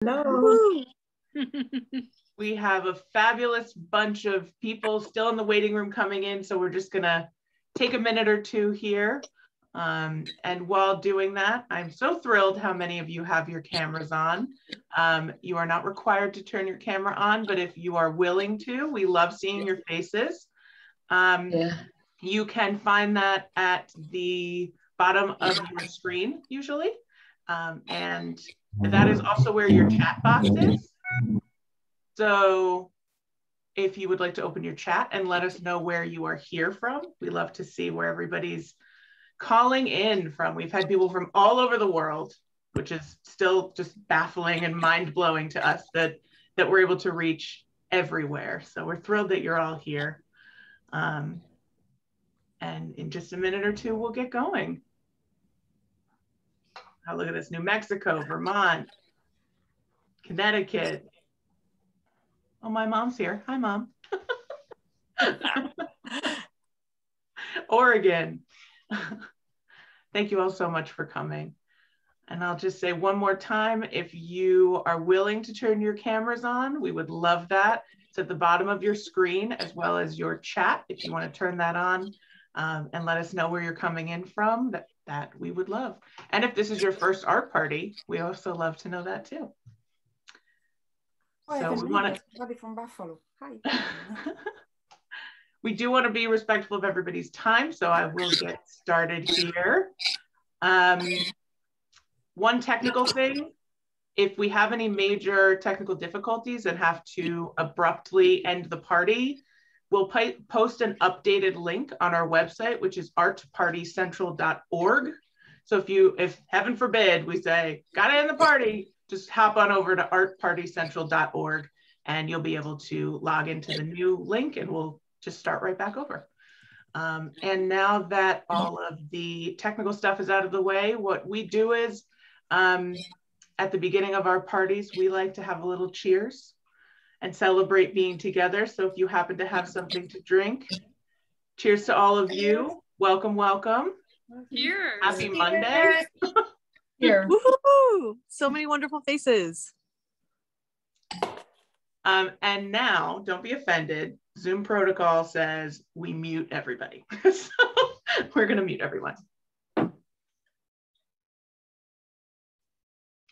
Hello. We have a fabulous bunch of people still in the waiting room coming in, so we're just gonna take a minute or two here. And while doing that, I'm so thrilled how many of you have your cameras on. You are not required to turn your camera on, but if you are willing to, we love seeing your faces. You can find that at the bottom of your screen usually. And that is also where your chat box is. So if you would like to open your chat and let us know where you are here from, we love to see where everybody's calling in from. We've had people from all over the world, which is still just baffling and mind-blowing to us that we're able to reach everywhere. So we're thrilled that you're all here. And in just a minute or two, we'll get going. Oh, look at this, New Mexico, Vermont, Connecticut. Oh, my mom's here. Hi, Mom. Oregon. Thank you all so much for coming. And I'll just say one more time, if you are willing to turn your cameras on, we would love that. It's at the bottom of your screen, as well as your chat, if you want to turn that on and let us know where you're coming in from, that we would love. And if this is your first art party, we also love to know that too. So we want to, from Buffalo. Hi. we do want to be respectful of everybody's time, so I will get started here. One technical thing, if we have any major technical difficulties and have to abruptly end the party, we'll post an updated link on our website, which is artpartycentral.org. So if heaven forbid, we say, gotta end the party, just hop on over to artpartycentral.org and you'll be able to log into the new link and we'll just start right back over. And now that all of the technical stuff is out of the way, what we do is at the beginning of our parties, we like to have a little cheers and celebrate being together. So if you happen to have something to drink, cheers to all of you. Welcome, welcome. Cheers. Happy Monday. Here. Woohoo! So many wonderful faces. And now, don't be offended. Zoom protocol says we mute everybody. So we're going to mute everyone.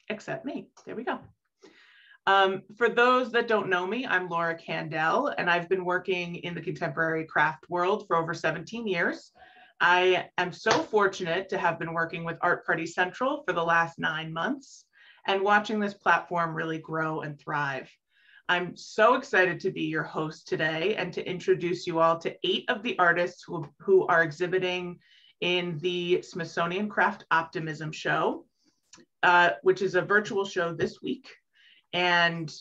Except me. There we go. For those that don't know me, I'm Laura Candell, and I've been working in the contemporary craft world for over 17 years. I am so fortunate to have been working with Art Party Central for the last 9 months and watching this platform really grow and thrive. I'm so excited to be your host today and to introduce you all to 8 of the artists who are exhibiting in the Smithsonian Craft Optimism show, which is a virtual show this week. And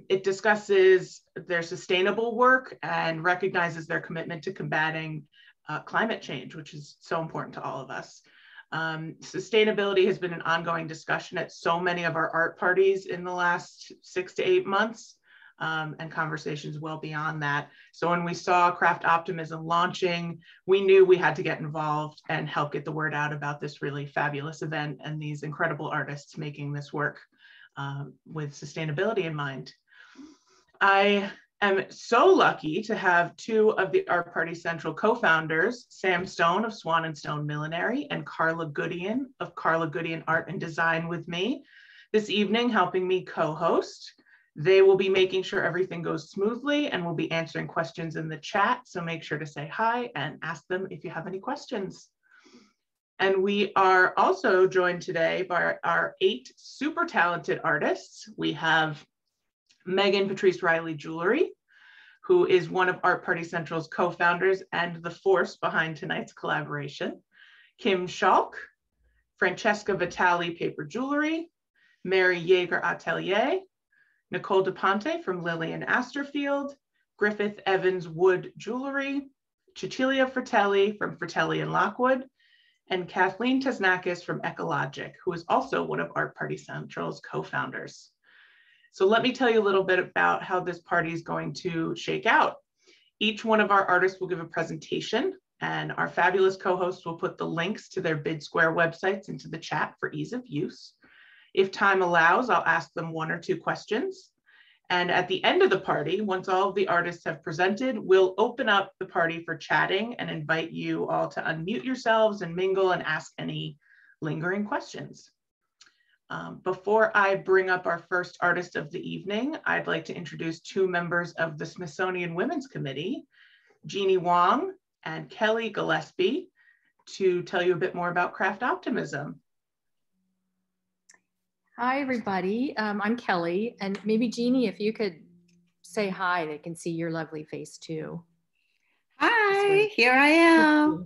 it discusses their sustainable work and recognizes their commitment to combating climate change, which is so important to all of us. Sustainability has been an ongoing discussion at so many of our art parties in the last 6 to 8 months, and conversations well beyond that. So when we saw Craft Optimism launching, we knew we had to get involved and help get the word out about this really fabulous event and these incredible artists making this work with sustainability in mind. I am so lucky to have 2 of the Art Party Central co-founders, Sam Stone of Swan & Stone Millinery and Carla Goodian of Carla Goodian Art and Design with me this evening, helping me co-host. They will be making sure everything goes smoothly and will be answering questions in the chat. So make sure to say hi and ask them if you have any questions. And we are also joined today by our 8 super talented artists. We have Meghan Patrice Riley Jewelry, who is one of Art Party Central's co-founders and the force behind tonight's collaboration. Kim Schalk, Francesca Vitali Paper Jewelry, Mary Jaeger Atelier, Nicole DePonte from Lilian Asterfield, Griffith Evans Wood Jewelry, Cecilia Frittelli from Frittelli Lockwood, and Kathleen Tesnakis from Ekologic, who is also one of Art Party Central's co-founders. So let me tell you a little bit about how this party is going to shake out. Each one of our artists will give a presentation, and our fabulous co-hosts will put the links to their Bid Square websites into the chat for ease of use. If time allows, I'll ask them 1 or 2 questions. And at the end of the party, once all of the artists have presented, we'll open up the party for chatting and invite you all to unmute yourselves and mingle and ask any lingering questions. Before I bring up our first artist of the evening, I'd like to introduce 2 members of the Smithsonian Women's Committee, Jeannie Wong and Kelly Gillespie, to tell you a bit more about craft optimism. Hi, everybody. I'm Kelly, and maybe Jeannie, if you could say hi, they can see your lovely face too. Hi, here I am.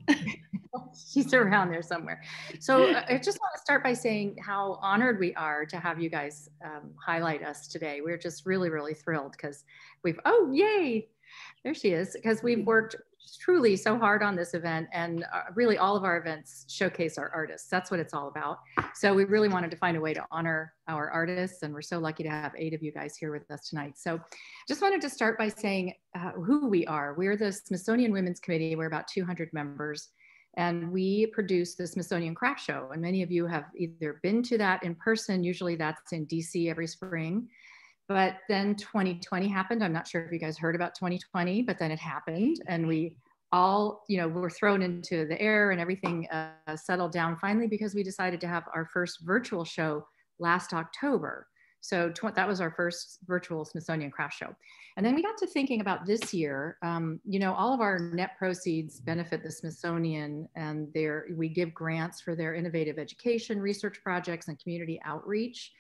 She's around there somewhere. So I just want to start by saying how honored we are to have you guys highlight us today. We're just really, really thrilled because oh, yay, there she is, because we've worked truly so hard on this event, and really all of our events showcase our artists. That's what it's all about. So we really wanted to find a way to honor our artists, and we're so lucky to have 8 of you guys here with us tonight. So just wanted to start by saying who we are. We're the Smithsonian Women's Committee. We're about 200 members, and we produce the Smithsonian Craft Show. And many of you have either been to that in person. Usually that's in DC every spring. But then 2020 happened. I'm not sure if you guys heard about 2020, but then it happened, and we all, were thrown into the air, and everything settled down finally because we decided to have our first virtual show last October. So that was our first virtual Smithsonian Craft Show. And then we got to thinking about this year. All of our net proceeds benefit the Smithsonian, and we give grants for their innovative education, research projects, and community outreach.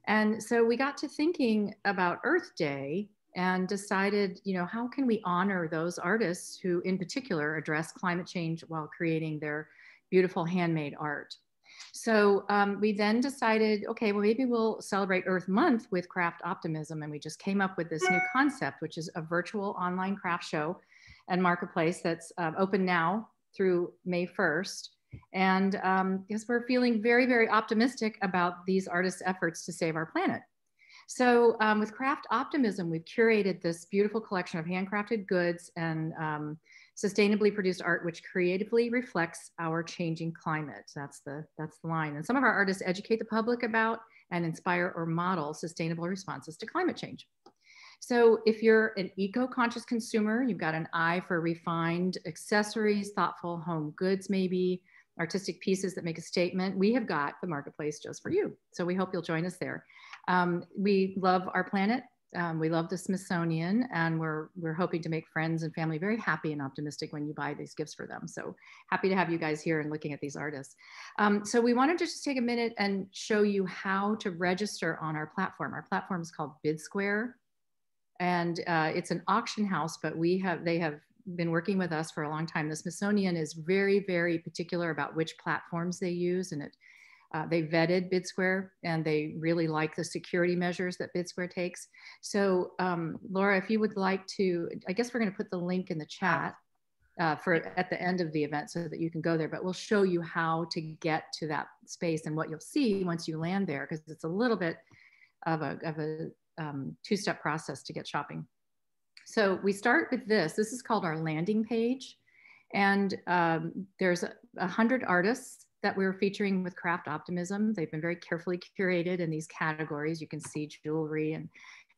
And so we got to thinking about Earth Day and decided, how can we honor those artists who in particular address climate change while creating their beautiful handmade art. So we then decided, okay, well, maybe we'll celebrate Earth Month with Craft Optimism. And we just came up with this new concept, which is a virtual online craft show and marketplace that's open now through May 1st. And because we're feeling very, very optimistic about these artists' efforts to save our planet. So with Craft Optimism, we've curated this beautiful collection of handcrafted goods and sustainably produced art, which creatively reflects our changing climate. That's the line. And some of our artists educate the public about and inspire or model sustainable responses to climate change. So if you're an eco-conscious consumer, you've got an eye for refined accessories, thoughtful home goods, maybe artistic pieces that make a statement, we have got the marketplace just for you. So we hope you'll join us there. We love our planet. We love the Smithsonian, and we're hoping to make friends and family very happy and optimistic when you buy these gifts for them. So happy to have you guys here and looking at these artists. So we wanted to just take a minute and show you how to register on our platform. Our platform is called BidSquare, and it's an auction house, but they have been working with us for a long time. The Smithsonian is very, very particular about which platforms they use, and they vetted BidSquare, and they really like the security measures that BidSquare takes. So Laura, if you would like to, I guess we're going to put the link in the chat at the end of the event so that you can go there, but we'll show you how to get to that space and what you'll see once you land there, because it's a little bit of a two-step process to get shopping. So we start with this. This is called our landing page. And there's 100 artists that we're featuring with Craft Optimism. They've been very carefully curated in these categories. You can see jewelry and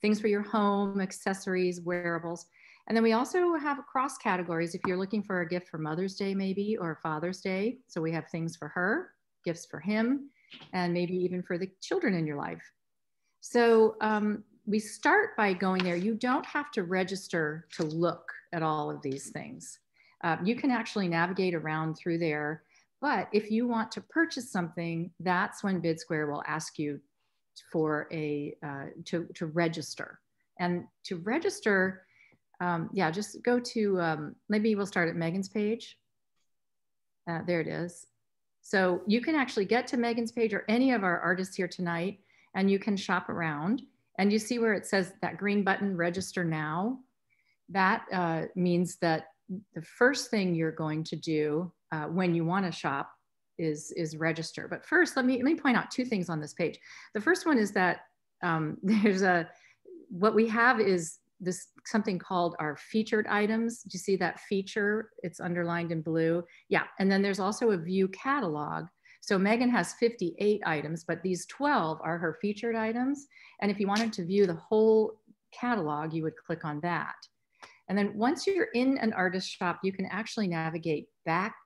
things for your home, accessories, wearables. And then we also have cross categories if you're looking for a gift for Mother's Day maybe, or Father's Day. So we have things for her, gifts for him, and maybe even for the children in your life. So we start by going there. You don't have to register to look at all of these things. You can actually navigate around through there. But if you want to purchase something, that's when BidSquare will ask you for to register. And to register, just go to, maybe we'll start at Meghan's page. There it is. So you can actually get to Meghan's page or any of our artists here tonight, and you can shop around. And you see where it says that green button, register now. That means that the first thing you're going to do when you want to shop is register. But first, let me point out 2 things on this page. The first one is that what we have is something called our featured items. Do you see that feature? It's underlined in blue. Yeah, and then there's also a view catalog. So Meghan has 58 items, but these 12 are her featured items. And if you wanted to view the whole catalog, you would click on that. And then once you're in an artist shop, you can actually navigate back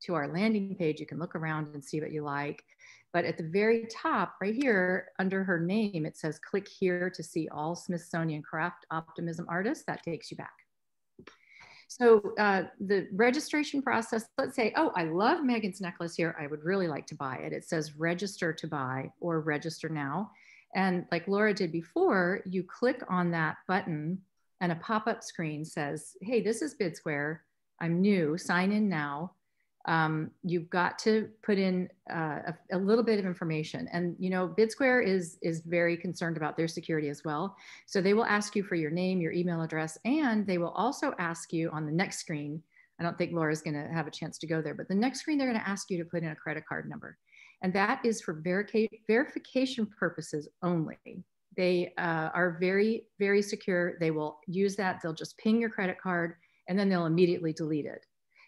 to our landing page. You can look around and see what you like. But at the very top right here under her name, it says click here to see all Smithsonian Craft Optimism artists. That takes you back. So the registration process, let's say, oh, I love Meghan's necklace here. I would really like to buy it. It says register to buy or register now. And like Laura did before, you click on that button and a pop-up screen says, hey, this is BidSquare. I'm new, sign in now. You've got to put in a little bit of information. And, you know, BidSquare is very concerned about their security as well. So they will ask you for your name, your email address, and they will also ask you on the next screen. I don't think Laura's going to have a chance to go there, but the next screen, they're going to ask you to put in a credit card number. And that is for verification purposes only. They are very, very secure. They will use that. They'll just ping your credit card and then they'll immediately delete it.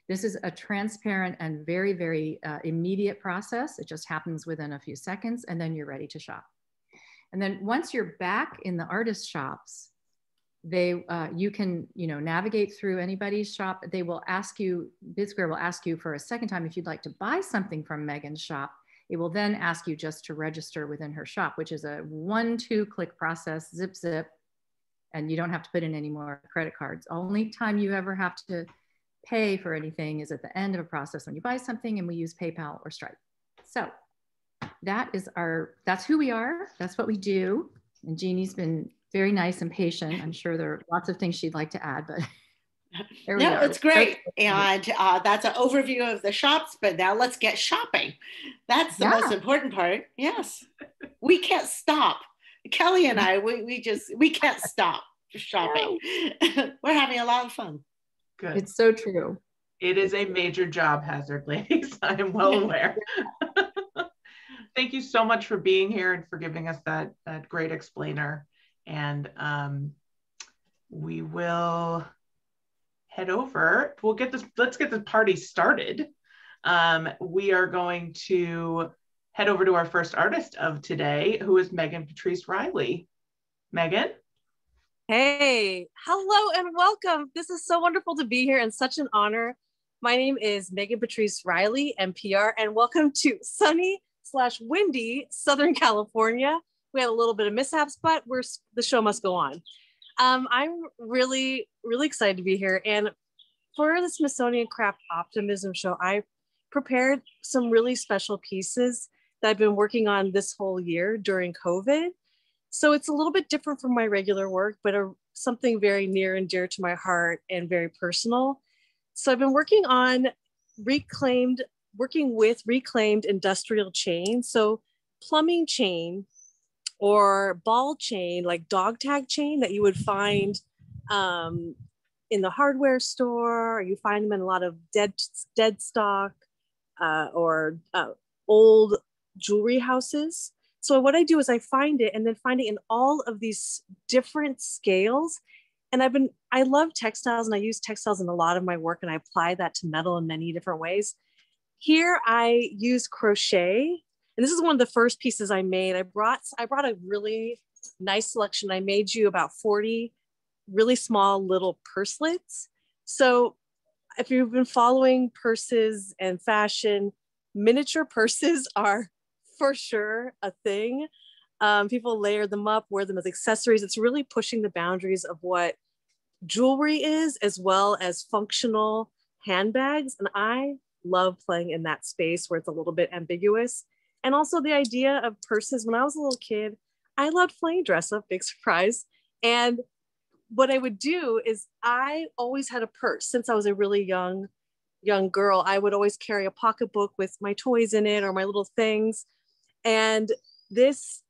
This is a transparent and very, very immediate process. It just happens within a few seconds and then you're ready to shop. And then once you're back in the artist shops, you can, you know, navigate through anybody's shop. They will ask you, BidSquare will ask you for a second time if you'd like to buy something from Meghan's shop. It will then ask you just to register within her shop, which is a 1-2 click process, zip, zip, and you don't have to put in any more credit cards. Only time you ever have to pay for anything is at the end of a process when you buy something, and we use PayPal or Stripe. So that's who we are. That's what we do. And Jeannie's been very nice and patient. I'm sure there are lots of things she'd like to add, but no, it's great. And that's an overview of the shops, but now let's get shopping. That's the most important part. Yes. We can't stop. Kelly and I, we can't stop shopping. We're having a lot of fun. Good. It's so true. It is a major job hazard, ladies. I am well aware. Thank you so much for being here and for giving us that great explainer. And we will head over. Let's get this party started. We are going to head over to our first artist of today, who is Meghan Patrice Riley. Meghan? Hey, hello and welcome. This is so wonderful to be here and such an honor. My name is Meghan Patrice Riley, MPR, and welcome to sunny/windy Southern California. We had a little bit of mishaps, but the show must go on. I'm really, really excited to be here. And for the Smithsonian Craft Optimism show, I prepared some really special pieces that I've been working on this whole year during COVID. So it's a little bit different from my regular work, but something very near and dear to my heart and very personal. So I've been working with reclaimed industrial chain. So plumbing chain or ball chain, like dog tag chain that you would find in the hardware store, or you find them in a lot of dead stock or old jewelry houses. So what I do is I find it and then find it in all of these different scales. And I love textiles and I use textiles in a lot of my work and I apply that to metal in many different ways. Here I use crochet. And this is one of the first pieces I made. I brought a really nice selection. I made you about 40 really small little purselets. So if you've been following purses and fashion, miniature purses are for sure a thing. People layer them up, wear them as accessories. It's really pushing the boundaries of what jewelry is, as well as functional handbags. And I love playing in that space where it's a little bit ambiguous. And also the idea of purses. When I was a little kid, I loved playing dress up, big surprise. And what I would do is I always had a purse. Since I was a really young girl, I would always carry a pocketbook with my toys in it or my little things. And this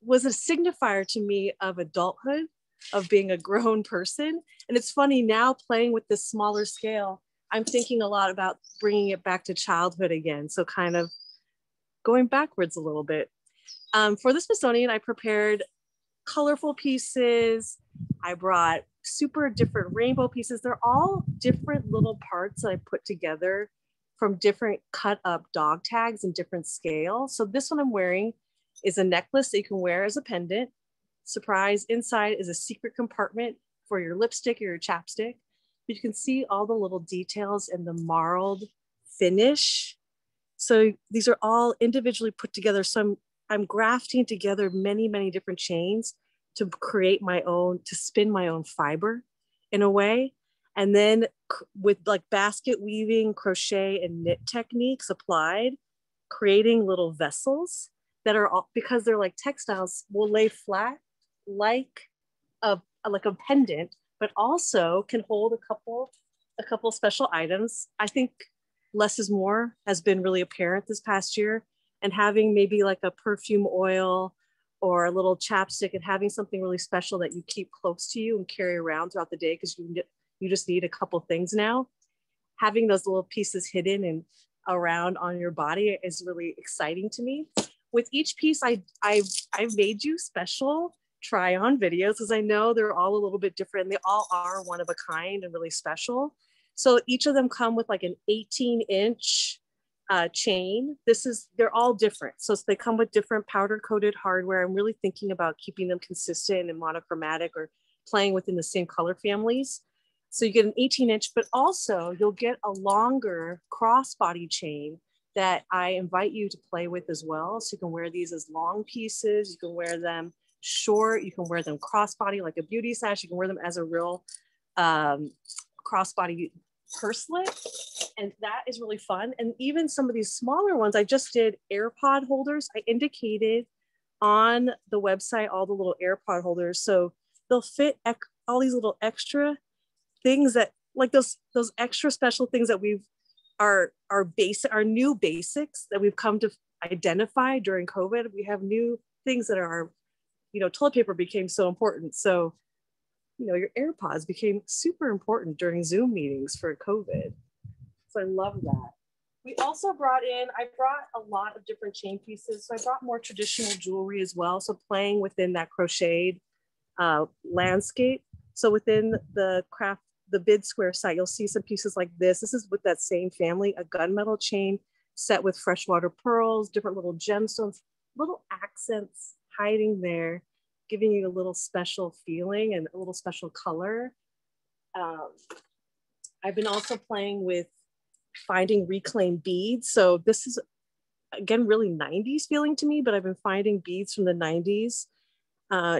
was a signifier to me of adulthood, of being a grown person. And it's funny now, playing with this smaller scale, I'm thinking a lot about bringing it back to childhood again. So kind of going backwards a little bit. For the Smithsonian, I prepared colorful pieces. I brought super different rainbow pieces. They're all different little parts that I put together from different cut up dog tags in different scales. So this one I'm wearing is a necklace that you can wear as a pendant. Surprise, inside is a secret compartment for your lipstick or your chapstick. But you can see all the little details and the marled finish. So these are all individually put together. So I'm grafting together many, many different chains to create my own, to spin my own fiber in a way. And then with like basket weaving, crochet, and knit techniques applied, creating little vessels that are all, because they're like textiles, will lay flat like a pendant, but also can hold a couple special items. I think less is more has been really apparent this past year, and having maybe like a perfume oil or a little chapstick and having something really special that you keep close to you and carry around throughout the day because you just need a couple things now. Having those little pieces hidden and around on your body is really exciting to me. With each piece, I've made you special try on videos because I know they're all a little bit different. They all are one of a kind and really special. So each of them come with like an 18-inch chain. They're all different. So they come with different powder coated hardware. I'm really thinking about keeping them consistent and monochromatic or playing within the same color families. So you get an 18-inch, but also you'll get a longer crossbody chain that I invite you to play with as well. So you can wear these as long pieces. You can wear them short. You can wear them crossbody like a beauty sash. You can wear them as a real crossbody purselet. And that is really fun. And even some of these smaller ones, I just did AirPod holders. I indicated on the website all the little AirPod holders. So they'll fit all these little extra things that like those extra special things that our new basics that we've come to identify during COVID. We have new things that are, toilet paper became so important. So, your AirPods became super important during Zoom meetings for COVID. So I love that. We also I brought a lot of different chain pieces. So I brought more traditional jewelry as well. So playing within that crocheted landscape. So within the bid square site, you'll see some pieces like this. This is with that same family, a gunmetal chain set with freshwater pearls, different little gemstones, little accents hiding there, giving you a little special feeling and a little special color. I've been also playing with finding reclaimed beads. So this is, again, really 90s feeling to me, but I've been finding beads from the 90s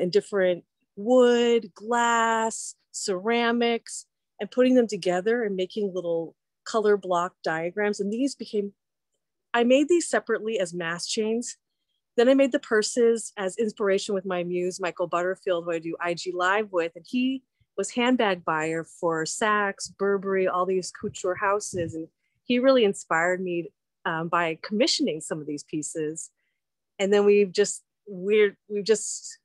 in different wood, glass, ceramics, and putting them together and making little color block diagrams. And I made these separately as mass chains. Then I made the purses as inspiration with my muse, Michael Butterfield, who I do IG Live with. And he was handbag buyer for Saks, Burberry, all these couture houses. And he really inspired me by commissioning some of these pieces. And then we've just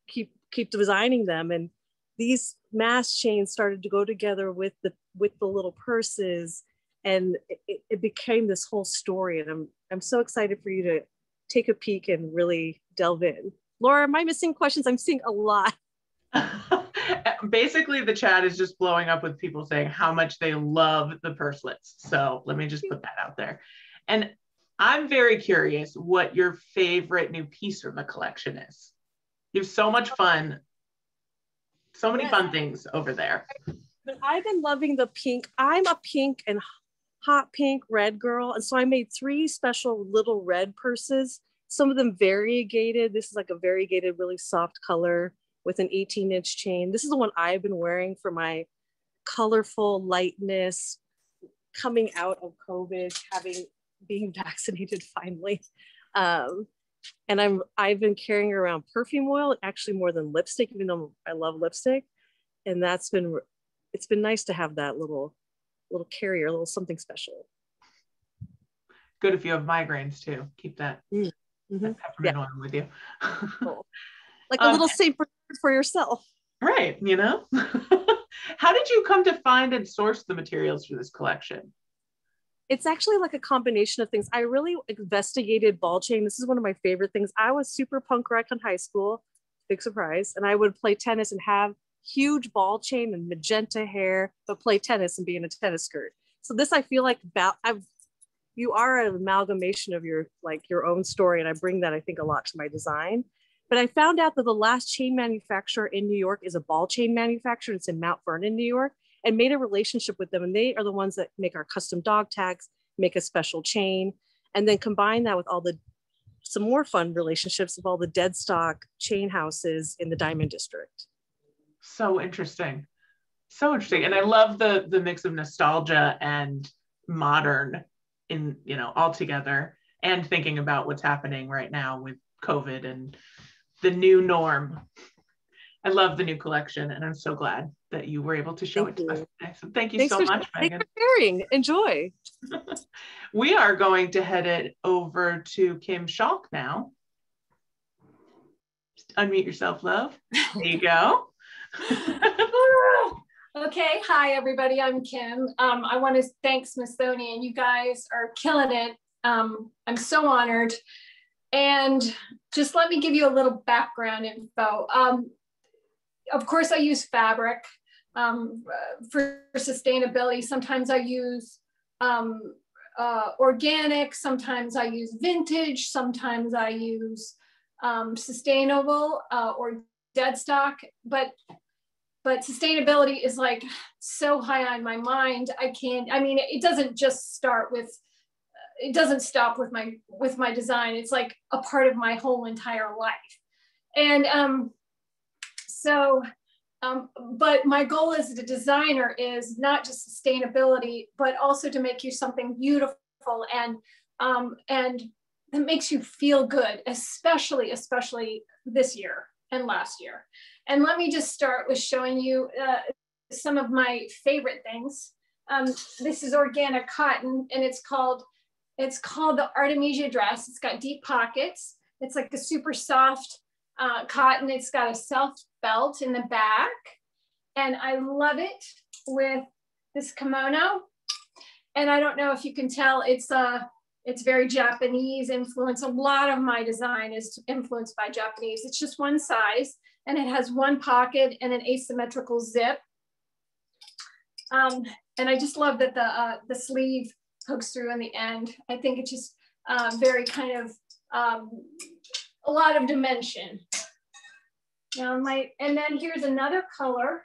keep designing them. And these mass chains started to go together with the little purses, and it became this whole story. And I'm so excited for you to take a peek and really delve in. Laura, am I missing questions? I'm seeing a lot. Basically, the chat is just blowing up with people saying how much they love the purselets. So let me just put that out there. And I'm very curious what your favorite new piece from the collection is. You have so much fun. So many fun things over there. But I've been loving the pink. I'm a pink and hot pink red girl. And so I made 3 special little red purses. Some of them variegated. This is like a variegated, really soft color with an 18-inch chain. This is the one I've been wearing for my colorful lightness, coming out of COVID, being vaccinated finally. And I've been carrying around perfume oil, actually more than lipstick, even though I love lipstick. And it's been nice to have that little carrier, a little something special. Good if you have migraines too. Keep that, that peppermint oil with you. Cool. Like a little safe for yourself. Right, How did you come to find and source the materials for this collection? It's actually like a combination of things. I really investigated ball chain. This is one of my favorite things. I was super punk rock in high school, big surprise. And I would play tennis and have huge ball chain and magenta hair, but play tennis and be in a tennis skirt. So this, I feel like you are an amalgamation of your own story. And I bring that, I think, a lot to my design. But I found out that the last chain manufacturer in New York is a ball chain manufacturer. It's in Mount Vernon, New York, and made a relationship with them. And they are the ones that make our custom dog tags, make a special chain, and then combine that with some more fun relationships of all the dead stock chain houses in the Diamond District. So interesting. So interesting. And I love the mix of nostalgia and modern in, all together, and thinking about what's happening right now with COVID and the new norm. I love the new collection, and I'm so glad that you were able to show it to us today. So thank you so much, Meghan. Thanks for sharing. Enjoy. We are going to head it over to Kim Schalk now. Just unmute yourself, love. There you go. Okay, hi everybody, I'm Kim. I want to thank Smithsonian. You guys are killing it. I'm so honored. And just let me give you a little background info. Of course, I use fabric for sustainability. Sometimes I use organic, sometimes I use vintage, sometimes I use sustainable or dead stock, but sustainability is like so high on my mind. It doesn't just start with, it doesn't stop with my design. It's like a part of my whole entire life. And but my goal as a designer is not just sustainability, but also to make you something beautiful and that makes you feel good, especially this year and last year. And let me just start with showing you some of my favorite things. This is organic cotton, and it's called the Artemisia Dress. It's got deep pockets. It's like a super soft cotton. It's got a self belt in the back, and I love it with this kimono. And I don't know if you can tell, it's very Japanese influence. A lot of my design is influenced by Japanese. It's just one size, and it has one pocket and an asymmetrical zip. And I just love that the sleeve hooks through in the end. I think it's just very kind of a lot of dimension. And then here's another color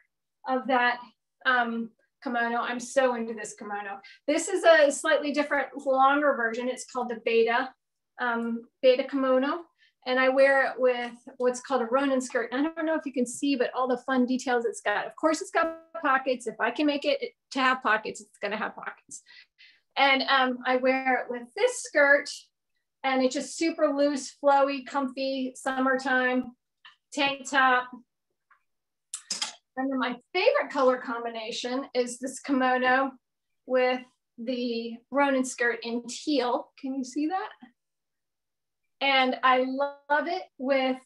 of that kimono. I'm so into this kimono. This is a slightly different, longer version. It's called the Beta kimono. And I wear it with what's called a Ronin skirt. And I don't know if you can see, but all the fun details it's got. Of course, it's got pockets. If I can make it to have pockets, it's gonna have pockets. And I wear it with this skirt, and it's just super loose, flowy, comfy, summertime tank top. And then my favorite color combination is this kimono with the Ronin skirt in teal. Can you see that? And I love it with,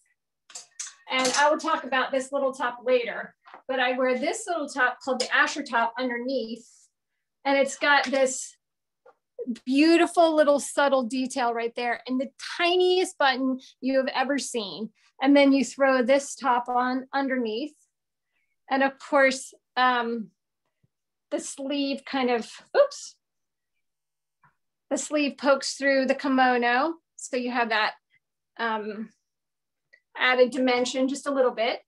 and I will talk about this little top later, but I wear this little top called the Asher top underneath. And it's got this beautiful little subtle detail right there, and the tiniest button you have ever seen. And then you throw this top on underneath. And of course, the sleeve kind of, the sleeve pokes through the kimono. So you have that added dimension just a little bit.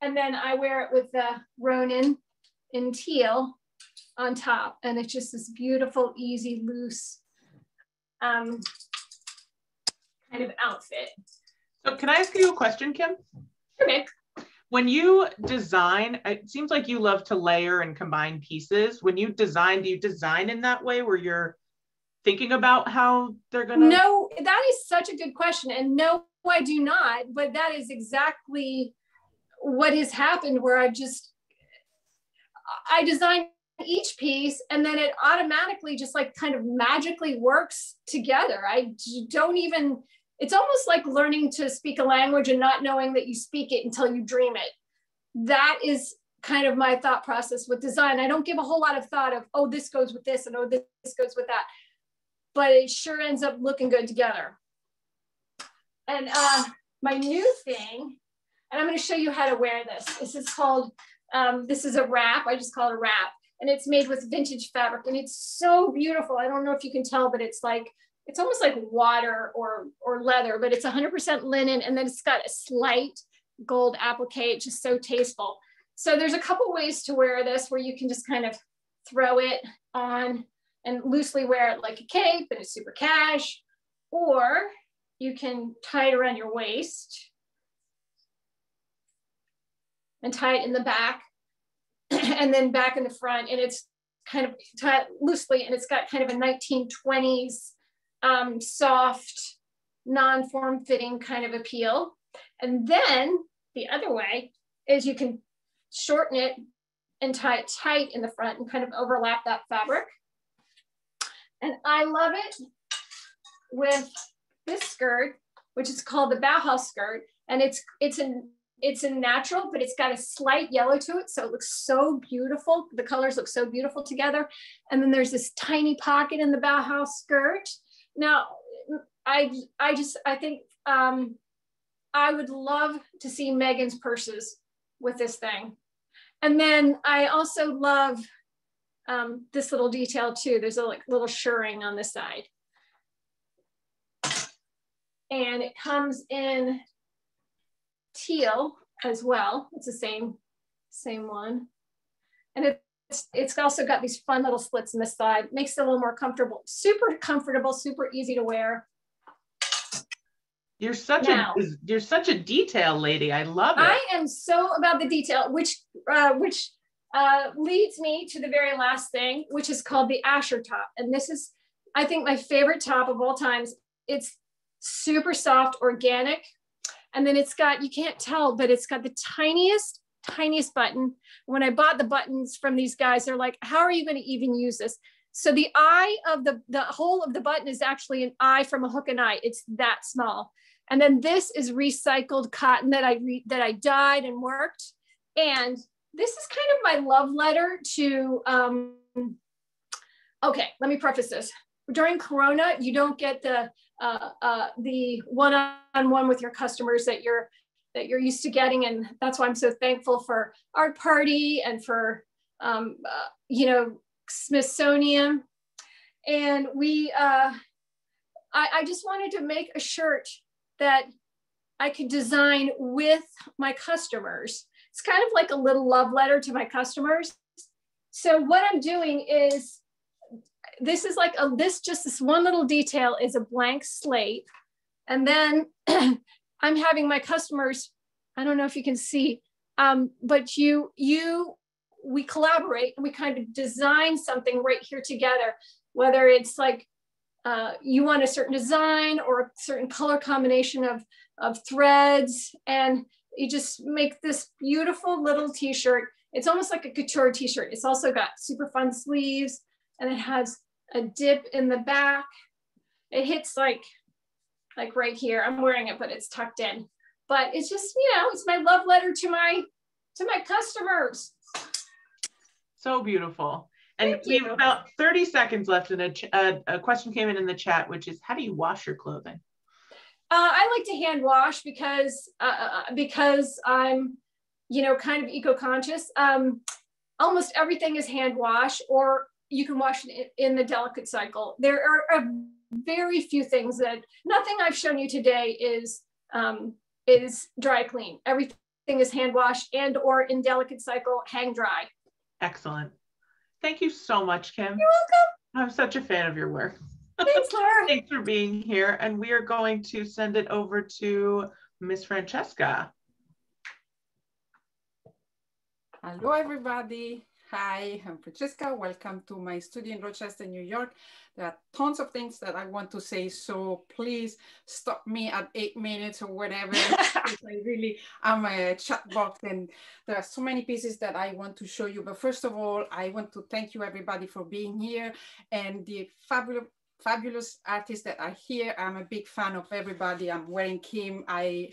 And then I wear it with the Ronin in teal on top. And it's just this beautiful, easy, loose kind of outfit. So can I ask you a question, Kim? Okay. When you design, it seems like you love to layer and combine pieces. When you design, do you design in that way where you're thinking about how they're gonna? No, that is such a good question. And no, I do not, but that is exactly what has happened, where I design each piece, and then it automatically just like kind of magically works together. I don't even, it's almost like learning to speak a language and not knowing that you speak it until you dream it. That is kind of my thought process with design. I don't give a whole lot of thought of, oh, this goes with this, and oh, this goes with that. But it sure ends up looking good together. And my new thing, and I'm going to show you how to wear this. This is called, this is a wrap. I just call it a wrap. and it's made with vintage fabric, and it's so beautiful. I don't know if you can tell, but it's almost like water or leather, but it's 100% linen, and then it's got a slight gold applique. It's just so tasteful. So there's a couple ways to wear this, where you can just kind of throw it on and loosely wear it like a cape and it's super cash, or you can tie it around your waist and tie it in the back and then back in the front, and it's kind of tied loosely, and it's got kind of a 1920s soft, non-form fitting kind of appeal. And then the other way is you can shorten it and tie it tight in the front and kind of overlap that fabric. And I love it with this skirt, which is called the Bauhaus skirt. And it's a natural, but it's got a slight yellow to it. So it looks so beautiful. The colors look so beautiful together. And then there's this tiny pocket in the Bauhaus skirt. Now, I think I would love to see Meghan's purses with this thing. And then I also love this little detail too. There's a little shirring on the side. And it comes in teal as well. It's the same one. And it's also got these fun little slits in the side. Makes it a little more comfortable. Super comfortable, super easy to wear. You're such a detail lady. I love it. I am so about the detail, which leads me to the very last thing, which is called the Asher top. And this is, I think, my favorite top of all times. It's super soft, organic. And then it's got, you can't tell, but it's got the tiniest button. When I bought the buttons from these guys, they're like, how are you going to even use this? So the eye of the hole of the button is actually an eye from a hook and eye. It's that small. And then this is recycled cotton that I dyed and worked. And this is kind of my love letter to, okay, let me preface this. During Corona, you don't get the one-on-one with your customers that you're used to getting. And that's why I'm so thankful for Art Party and for, Smithsonian. And I just wanted to make a shirt that I could design with my customers. It's kind of like a little love letter to my customers. So what I'm doing is, this is like this one little detail is a blank slate. And then I'm having my customers, I don't know if you can see, but we collaborate and we kind of design something right here together, whether it's like, you want a certain design or a certain color combination of threads, and you just make this beautiful little t-shirt. It's almost like a couture t-shirt. It's also got super fun sleeves, and it has a dip in the back. It hits like right here. I'm wearing it, but it's tucked in. But it's just, it's my love letter to my customers. So beautiful. And we have about 30 seconds left, and a question came in the chat, which is, how do you wash your clothing? I like to hand wash because I'm, kind of eco-conscious. Almost everything is hand wash, or you can wash it in the delicate cycle. There are very few things nothing I've shown you today is dry clean. Everything is hand wash and or in delicate cycle, hang dry. Excellent. Thank you so much, Kim. You're welcome. I'm such a fan of your work. Thanks, Laura. Thanks for being here. And we are going to send it over to Miss Francesca. Hello, everybody. Hi, I'm Francesca. Welcome to my studio in Rochester, New York. There are tons of things that I want to say, so please stop me at 8 minutes or whatever. I'm a chat box, and there are so many pieces that I want to show you. But first of all, I want to thank you, everybody, for being here, and the fabulous artists that are here. I'm a big fan of everybody. I'm wearing Kim. I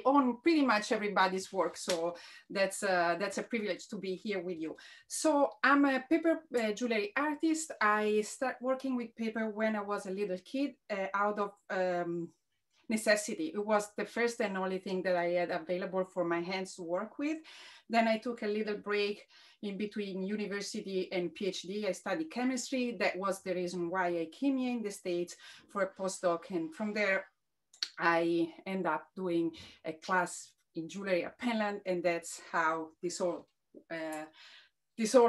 own pretty much everybody's work, so that's a privilege to be here with you. So I'm a paper jewelry artist. I started working with paper when I was a little kid, out of necessity. It was the first and only thing that I had available for my hands to work with. Then I took a little break in between university and PhD. I studied chemistry. That was the reason why I came here in the States for a postdoc. And from there, I ended up doing a class in jewelry at Penland. And that's how this whole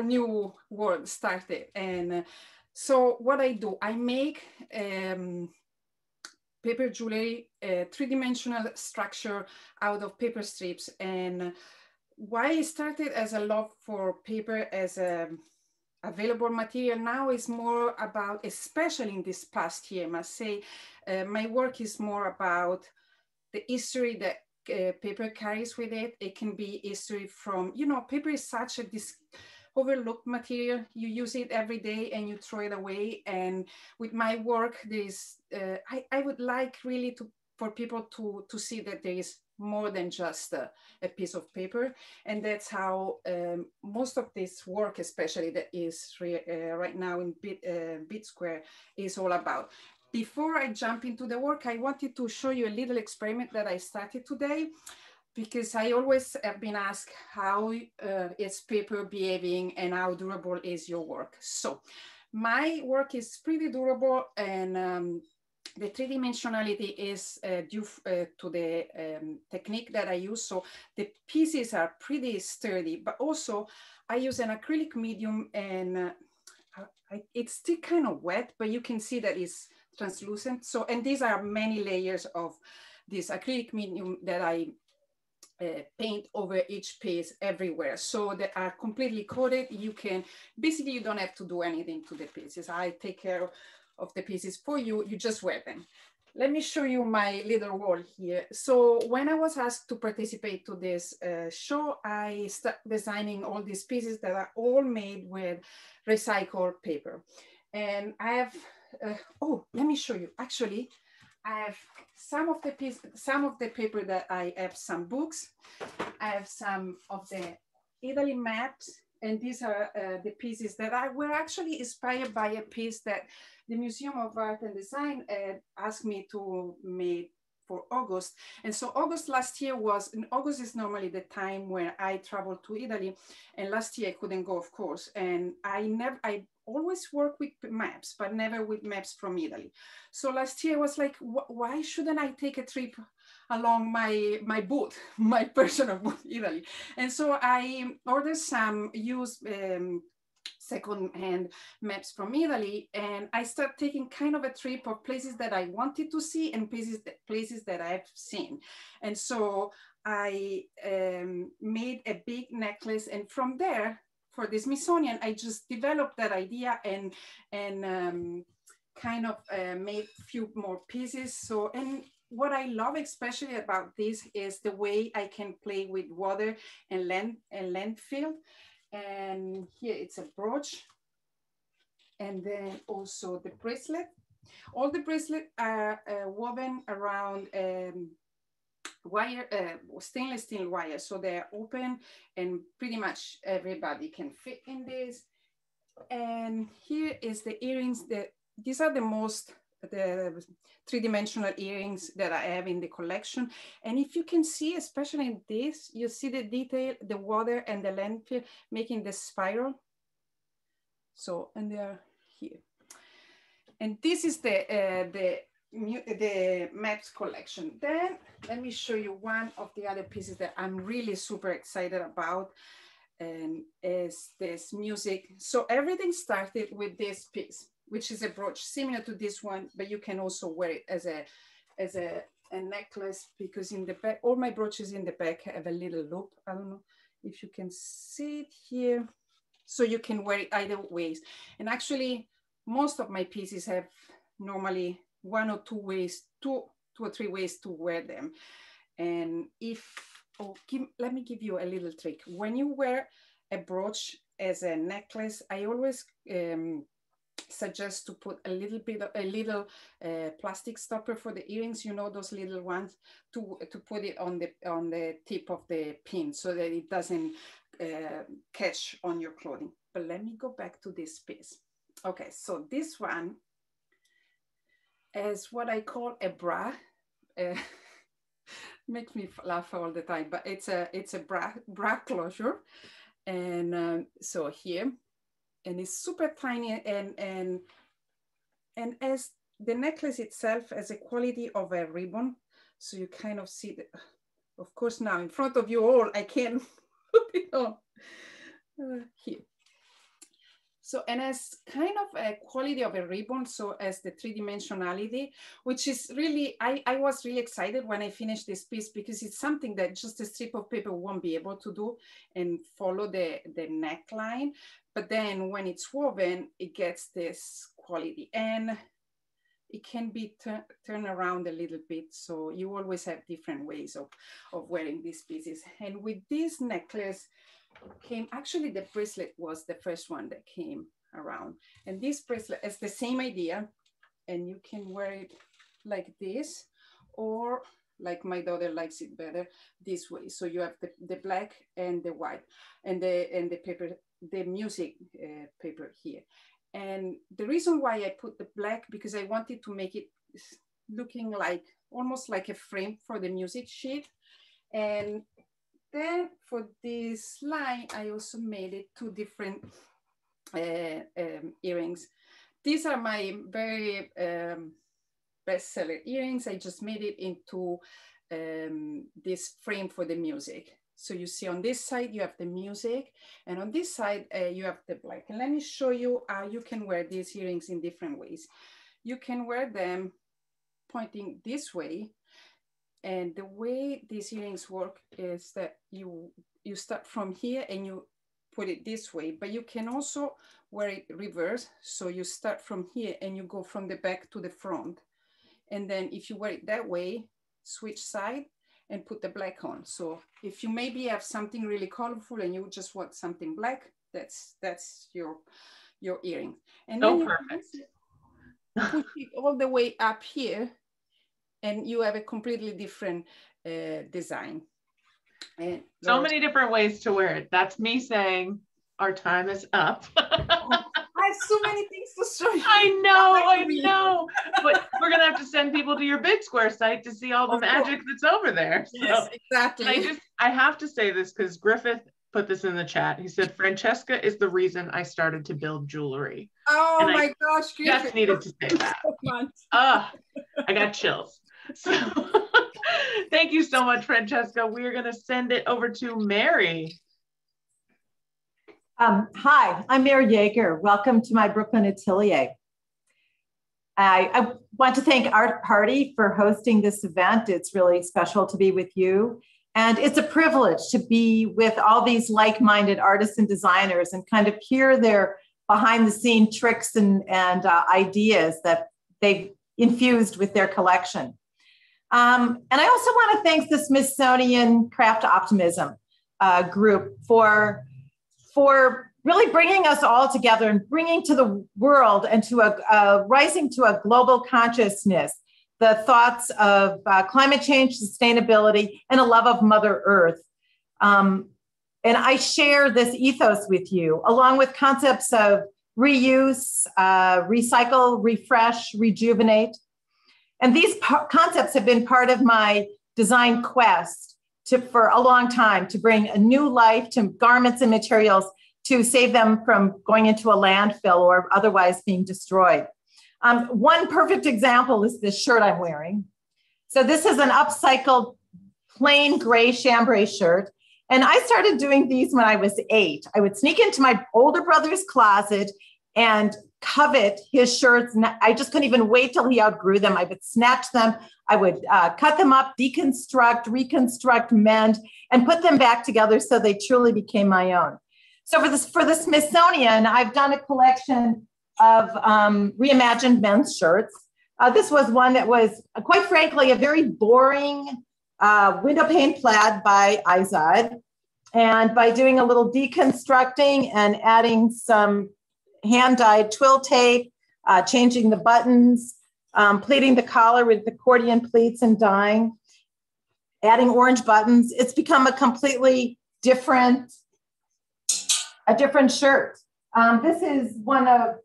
new world started. And so what I do, I make paper jewelry, three-dimensional structure out of paper strips. And why it started as a love for paper as a available material now is more about, especially in this past year, I must say, my work is more about the history that paper carries with it. It can be history from, you know, paper is such a overlooked material. You use it every day and you throw it away. And with my work, there's, I would like really for people to see that there is more than just a piece of paper. And that's how most of this work, especially that is right now in Bit Square, is all about. Before I jump into the work, I wanted to show you a little experiment that I started today, because I always have been asked how is paper behaving and how durable is your work. So my work is pretty durable, and the three-dimensionality is due to the technique that I use. So the pieces are pretty sturdy, but also I use an acrylic medium, and it's still kind of wet, but you can see that it's translucent. So, and these are many layers of this acrylic medium that I paint over each piece everywhere. So they are completely coated. You can, basically you don't have to do anything to the pieces. I take care of the pieces for you, you just wear them. Let me show you my little wall here. So when I was asked to participate to this show, I started designing all these pieces that are all made with recycled paper. And I have, oh, let me show you. Actually, I have some of the paper that I have some books. I have some of the Italy maps, and these are the pieces that were actually inspired by a piece that the Museum of Art and Design asked me to make for August. And so August last year August is normally the time when I travel to Italy. And last year I couldn't go, of course. And I always work with maps, but never with maps from Italy. So last year I was like, why shouldn't I take a trip along my booth, my personal booth, Italy? And so I ordered some used second-hand maps from Italy, and I started taking kind of a trip of places that I wanted to see and places that I've seen. And so I made a big necklace, and from there, for the Smithsonian, I just developed that idea and kind of made a few more pieces. So, and what I love especially about this is the way I can play with water and length field. And here it's a brooch, and then also the bracelet. All the bracelets are woven around wire, stainless steel wire, so they're open and pretty much everybody can fit in this. And here is the earrings. These are the three-dimensional earrings that I have in the collection. And if you can see, especially in this, you see the detail, the water and the length making the spiral. So, and they're here. And this is the maps collection. Then let me show you one of the other pieces that I'm really super excited about, and is this music. So everything started with this piece, which is a brooch similar to this one, but you can also wear it as a necklace, because in the back, all my brooches in the back have a little loop. I don't know if you can see it here. So you can wear it either ways. And actually, most of my pieces have normally one or two ways, two or three ways to wear them. And let me give you a little trick. When you wear a brooch as a necklace, I always suggest to put a little plastic stopper for the earrings, you know, those little ones, to put it on the tip of the pin so that it doesn't catch on your clothing. But let me go back to this piece. Okay, so this one is what I call a bra. makes me laugh all the time, but it's a bra closure. And so here, and it's super tiny, and as the necklace itself has a quality of a ribbon. So you kind of see that, of course, now in front of you all, I can't put it on here. So, and as kind of a quality of a ribbon, so as the three-dimensionality, which is really, I was really excited when I finished this piece, because it's something that just a strip of paper won't be able to do and follow the neckline. But then when it's woven, it gets this quality, and it can be turned around a little bit. So you always have different ways of wearing these pieces. And with this necklace, came, actually the bracelet was the first one that came around, and this bracelet is the same idea, and you can wear it like this, or like my daughter likes it better, this way. So you have the black and the white, and the paper, the music paper here. And the reason why I put the black, because I wanted to make it looking like almost like a frame for the music sheet. And then for this line, I also made it 2 different earrings. These are my very bestseller earrings. I just made it into this frame for the music. So you see on this side, you have the music, and on this side, you have the black. And let me show you how you can wear these earrings in different ways. You can wear them pointing this way. And the way these earrings work is that you start from here and you put it this way, but you can also wear it reverse. So you start from here and you go from the back to the front. And then if you wear it that way, switch side and put the black on. So if you maybe have something really colorful and you just want something black, that's your earring. And then you push it all the way up here, and you have a completely different design. And so many different ways to wear it. That's me saying our time is up. I have so many things to show you. I know. But we're gonna have to send people to your Big Square site to see all the magic that's over there. Yes, so, exactly. I have to say this because Griffith put this in the chat. He said, Francesca is the reason I started to build jewelry. Oh and my gosh, Griffith. Just needed to say that. I got chills. So thank you so much, Francesca. We're going to send it over to Mary. Hi, I'm Mary Jaeger. Welcome to my Brooklyn Atelier. I want to thank Art Party for hosting this event. It's really special to be with you. And it's a privilege to be with all these like-minded artists and designers and kind of hear their behind-the-scene tricks and ideas that they've infused with their collection. And I also want to thank the Smithsonian Craft Optimism group for really bringing us all together and bringing to the world and to rising to a global consciousness the thoughts of climate change, sustainability, and a love of Mother Earth. And I share this ethos with you, along with concepts of reuse, recycle, refresh, rejuvenate. And these concepts have been part of my design quest for a long time, to bring a new life to garments and materials, to save them from going into a landfill or otherwise being destroyed. One perfect example is this shirt I'm wearing. So this is an upcycled plain gray chambray shirt. And I started doing these when I was 8. I would sneak into my older brother's closet and covet his shirts. And I just couldn't even wait till he outgrew them. I would snatch them. I would cut them up, deconstruct, reconstruct, mend, and put them back together so they truly became my own. So for the Smithsonian, I've done a collection of reimagined men's shirts. This was one that was, quite frankly, a very boring window pane plaid by Izod. And by doing a little deconstructing and adding some hand-dyed twill tape, changing the buttons, pleating the collar with accordion pleats and dyeing, adding orange buttons, it's become a completely different shirt. This is one of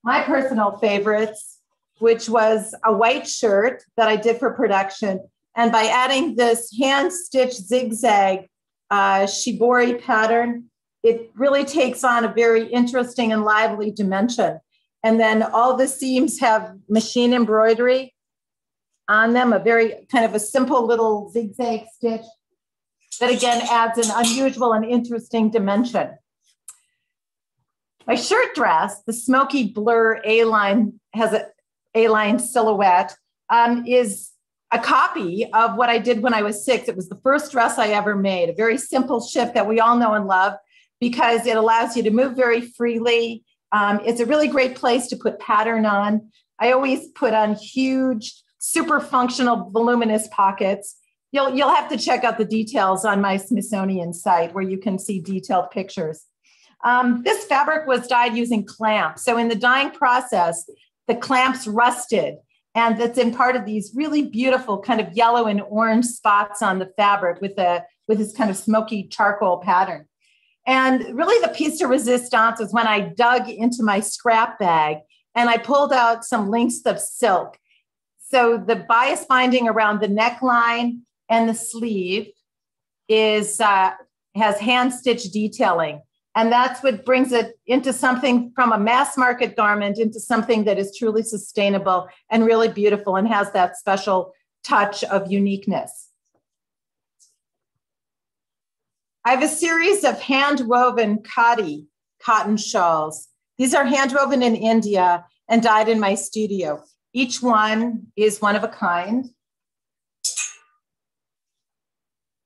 my personal favorites, which was a white shirt that I did for production. And by adding this hand-stitched zigzag shibori pattern, it really takes on a very interesting and lively dimension. And then all the seams have machine embroidery on them, a very kind of a simple little zigzag stitch that again adds an unusual and interesting dimension. My shirt dress, the smoky blur A-line, has an A-line silhouette, is a copy of what I did when I was 6. It was the first dress I ever made, a very simple shift that we all know and love because it allows you to move very freely. It's a really great place to put pattern on. I always put on huge, super functional, voluminous pockets. You'll have to check out the details on my Smithsonian site where you can see detailed pictures. This fabric was dyed using clamps. So in the dyeing process, the clamps rusted, and that's imparted these really beautiful kind of yellow and orange spots on the fabric with this kind of smoky charcoal pattern. And really the piece de resistance was when I dug into my scrap bag and I pulled out some links of silk. So the bias binding around the neckline and the sleeve has hand stitched detailing. And that's what brings it into something from a mass market garment into something that is truly sustainable and really beautiful and has that special touch of uniqueness. I have a series of hand-woven khadi cotton shawls. These are hand-woven in India and dyed in my studio. Each one is one of a kind.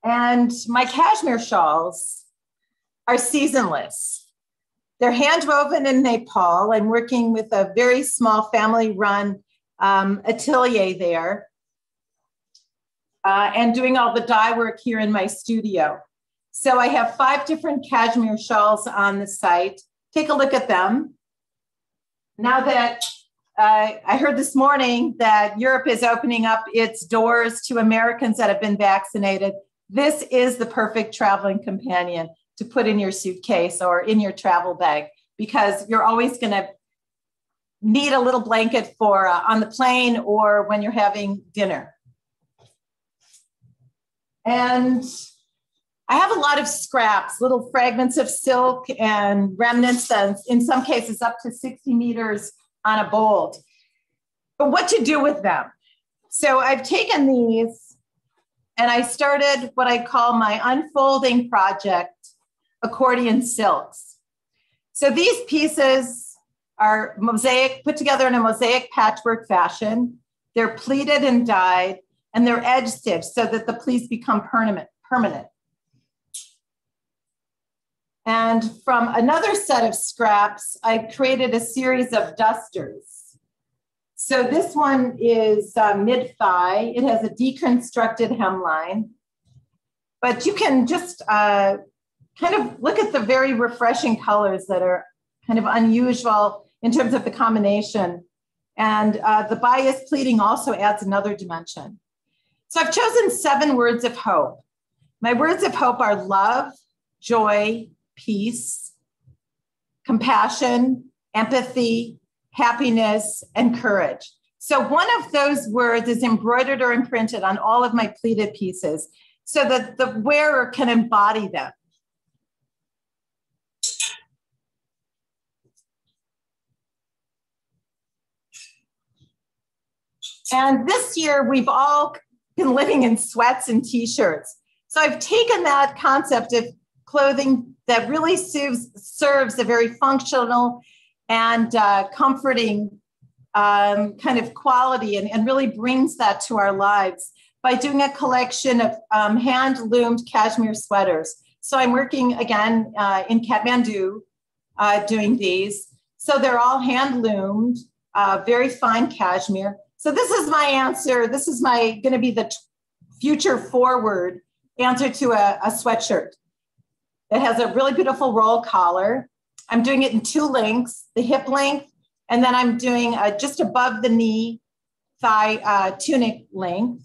And my cashmere shawls are seasonless. They're hand-woven in Nepal. I'm working with a very small family-run atelier there and doing all the dye work here in my studio. So I have 5 different cashmere shawls on the site. Take a look at them. Now that I heard this morning that Europe is opening up its doors to Americans that have been vaccinated, this is the perfect traveling companion to put in your suitcase or in your travel bag, because you're always going to need a little blanket for on the plane or when you're having dinner. And I have a lot of scraps, little fragments of silk and remnants, and in some cases up to 60 meters on a bolt. But what to do with them? So I've taken these and I started what I call my unfolding project, Accordion Silks. So these pieces are mosaic, put together in a mosaic patchwork fashion. They're pleated and dyed, and they're edge stitched so that the pleats become permanent. And from another set of scraps, I created a series of dusters. So this one is mid-thigh. It has a deconstructed hemline, but you can just kind of look at the very refreshing colors that are kind of unusual in terms of the combination. And the bias pleating also adds another dimension. So I've chosen 7 words of hope. My words of hope are love, joy, peace, compassion, empathy, happiness, and courage. So one of those words is embroidered or imprinted on all of my pleated pieces so that the wearer can embody them. And this year, we've all been living in sweats and t-shirts. So I've taken that concept of clothing that really serves a very functional and comforting kind of quality and really brings that to our lives by doing a collection of hand-loomed cashmere sweaters. So I'm working again in Kathmandu doing these. So they're all hand-loomed, very fine cashmere. So this is my answer. This is going to be the future forward answer to a sweatshirt. It has a really beautiful roll collar. I'm doing it in 2 lengths, the hip length, and then I'm doing just above the knee thigh tunic length.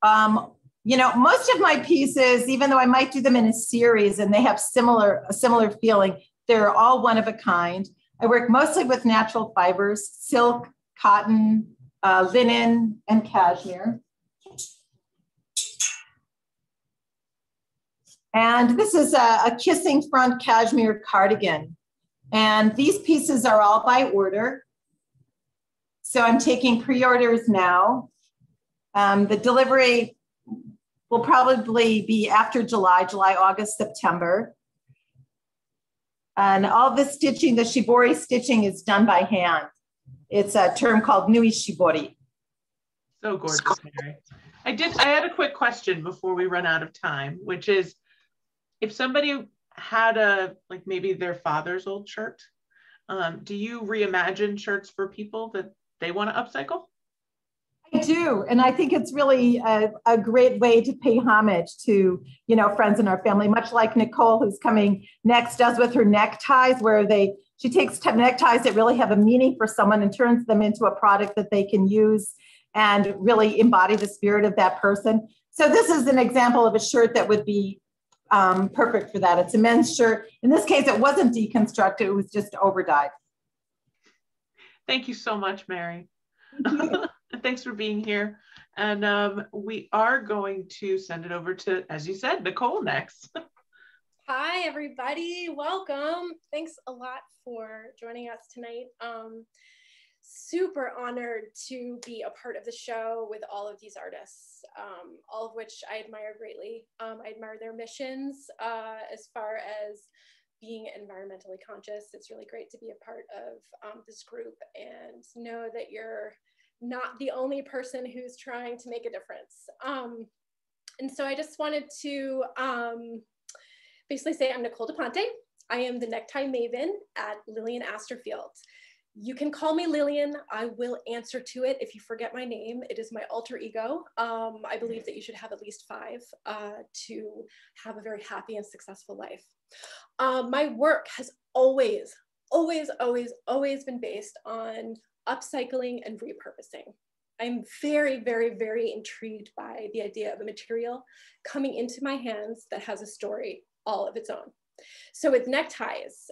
You know, most of my pieces, even though I might do them in a series and they have a similar feeling, they're all one of a kind. I work mostly with natural fibers, silk, cotton, linen, and cashmere. And this is a kissing front cashmere cardigan. And these pieces are all by order. So I'm taking pre-orders now. The delivery will probably be after July, August, September. And all the stitching, the shibori stitching is done by hand. It's a term called nui shibori. So gorgeous, Mary. I had a quick question before we run out of time, which is, if somebody had like maybe their father's old shirt, do you reimagine shirts for people that they want to upcycle? I do, and I think it's really a great way to pay homage to, you know, friends in our family, much like Nicole, who's coming next, does with her neckties, where she takes neckties that really have a meaning for someone and turns them into a product that they can use and really embody the spirit of that person. So this is an example of a shirt that would be perfect for that. It's a men's shirt. In this case, it wasn't deconstructed, it was just over-dyed. Thank you so much, Mary. Thanks for being here. And we are going to send it over to, as you said, Nicole next. Hi, everybody. Welcome. Thanks a lot for joining us tonight. Super honored to be a part of the show with all of these artists, all of which I admire greatly. I admire their missions as far as being environmentally conscious. It's really great to be a part of this group and know that you're not the only person who's trying to make a difference. And so I just wanted to basically say I'm Nicole DePonte. I am the necktie maven at Lilian Asterfield. You can call me Lilian. I will answer to it if you forget my name. It is my alter ego. I believe that you should have at least 5 to have a very happy and successful life. My work has always been based on upcycling and repurposing. I'm very, very, very intrigued by the idea of a material coming into my hands that has a story all of its own. So with neckties,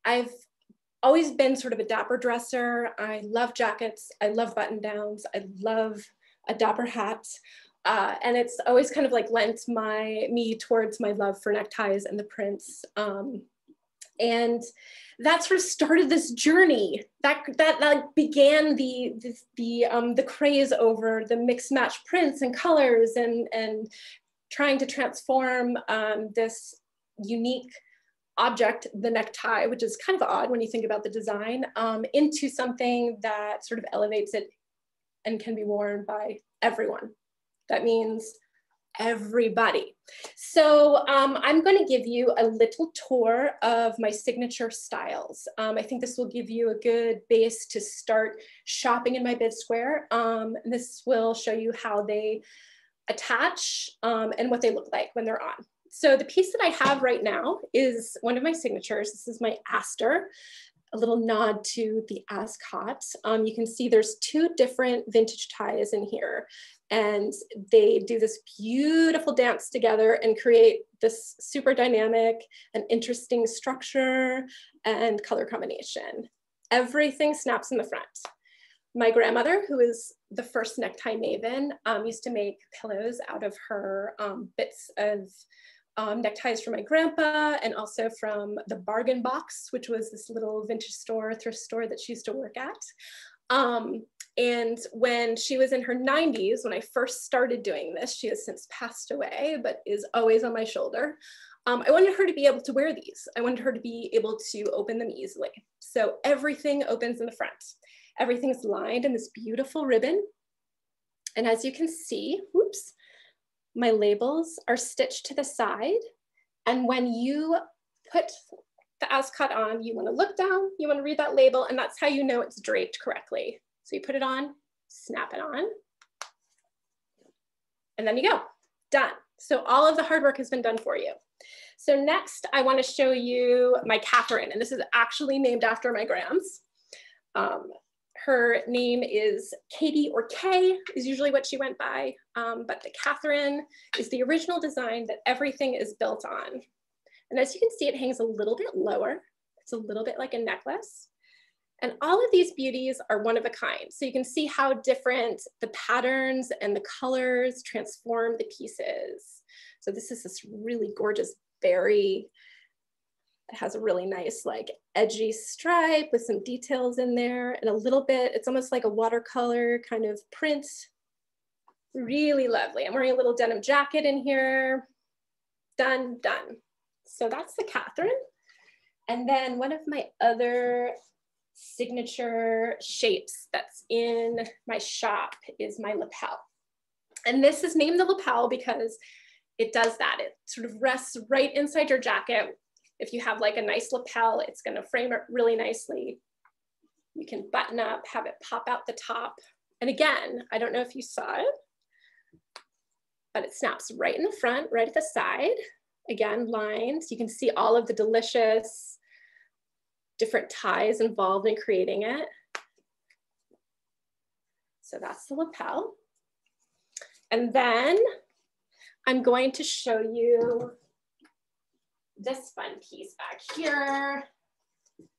I've always been sort of a dapper dresser. I love jackets. I love button downs. I love a dapper hat. And it's always kind of like lent me towards my love for neckties and the prints. And that sort of started this journey that began the craze over the mixed match prints and colors and trying to transform this unique object, the necktie, which is kind of odd when you think about the design, into something that sort of elevates it and can be worn by everyone. That means everybody. So I'm going to give you a little tour of my signature styles. I think this will give you a good base to start shopping in my bid square. This will show you how they attach and what they look like when they're on. So the piece that I have right now is one of my signatures. This is my Aster, a little nod to the Ascot. You can see there's 2 different vintage ties in here, and they do this beautiful dance together and create this super dynamic and interesting structure and color combination. Everything snaps in the front. My grandmother, who is the first necktie maven, used to make pillows out of her bits of neckties from my grandpa and also from the Bargain Box, which was this little vintage store, thrift store that she used to work at. And when she was in her 90s, when I first started doing this, she has since passed away, but is always on my shoulder. I wanted her to be able to wear these. I wanted her to be able to open them easily. So everything opens in the front. Everything's lined in this beautiful ribbon. And as you can see, whoops, my labels are stitched to the side. And when you put the Ascot on, you want to look down, you want to read that label, and that's how you know it's draped correctly. So you put it on, snap it on, and then you go, done. So all of the hard work has been done for you. So next, I want to show you my Catherine, and this is actually named after my Grams. Her name is Katie, or Kay is usually what she went by, but the Catherine is the original design that everything is built on. And as you can see, it hangs a little bit lower. It's a little bit like a necklace. And all of these beauties are one of a kind. So you can see how different the patterns and the colors transform the pieces. So this is this really gorgeous berry. It has a really nice like edgy stripe with some details in there and a little bit, it's almost like a watercolor kind of print. Really lovely. I'm wearing a little denim jacket in here. Done, done. So that's the Catherine. And then one of my other signature shapes that's in my shop is my lapel. And this is named the lapel because it does that. It sort of rests right inside your jacket. If you have like a nice lapel, it's going to frame it really nicely. You can button up, have it pop out the top. And again, I don't know if you saw it, but it snaps right in the front, right at the side. Again, lined. You can see all of the delicious different ties involved in creating it. So that's the lapel. And then I'm going to show you this fun piece back here.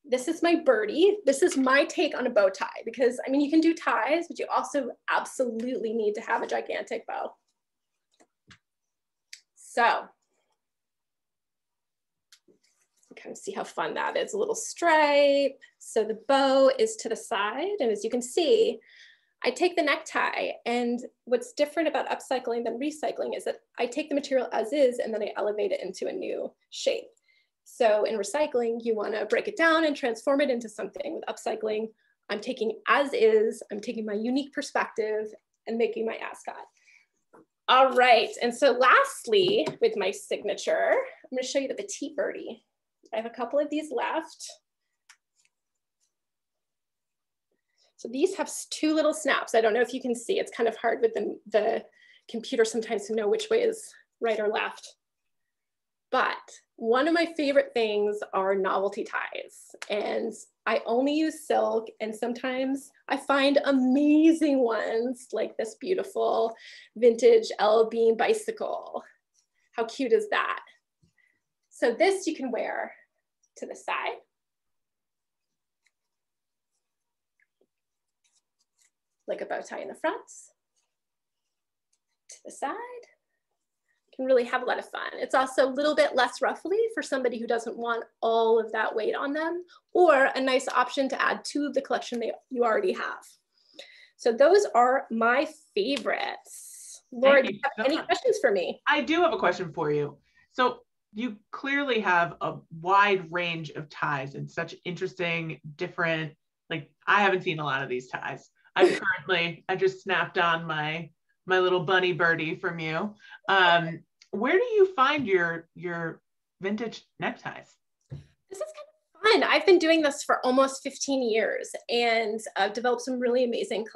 This is my birdie. This is my take on a bow tie because, I mean, you can do ties, but you also absolutely need to have a gigantic bow. So, kind of see how fun that is, a little stripe. So the bow is to the side, and as you can see, I take the necktie, and what's different about upcycling than recycling is that I take the material as is, and then I elevate it into a new shape. So in recycling, you want to break it down and transform it into something. With upcycling, I'm taking as is, I'm taking my unique perspective and making my ascot. All right, and so lastly, with my signature, I'm going to show you the petite birdie. I have a couple of these left. So these have two little snaps. I don't know if you can see, it's kind of hard with the computer sometimes to know which way is right or left. But one of my favorite things are novelty ties. And I only use silk, and sometimes I find amazing ones like this beautiful vintage L-beam bicycle. How cute is that? So this you can wear to the side. Like a bow tie in the front. To the side. You can really have a lot of fun. It's also a little bit less ruffly for somebody who doesn't want all of that weight on them, or a nice option to add to the collection that you already have. So those are my favorites. Laura, do you have any questions for me? I do have a question for you. So you clearly have a wide range of ties and such interesting, different, like I haven't seen a lot of these ties. I just snapped on my little bunny birdie from you. Where do you find your vintage neckties? This is kind of fun. I've been doing this for almost 15 years and I've developed some really amazing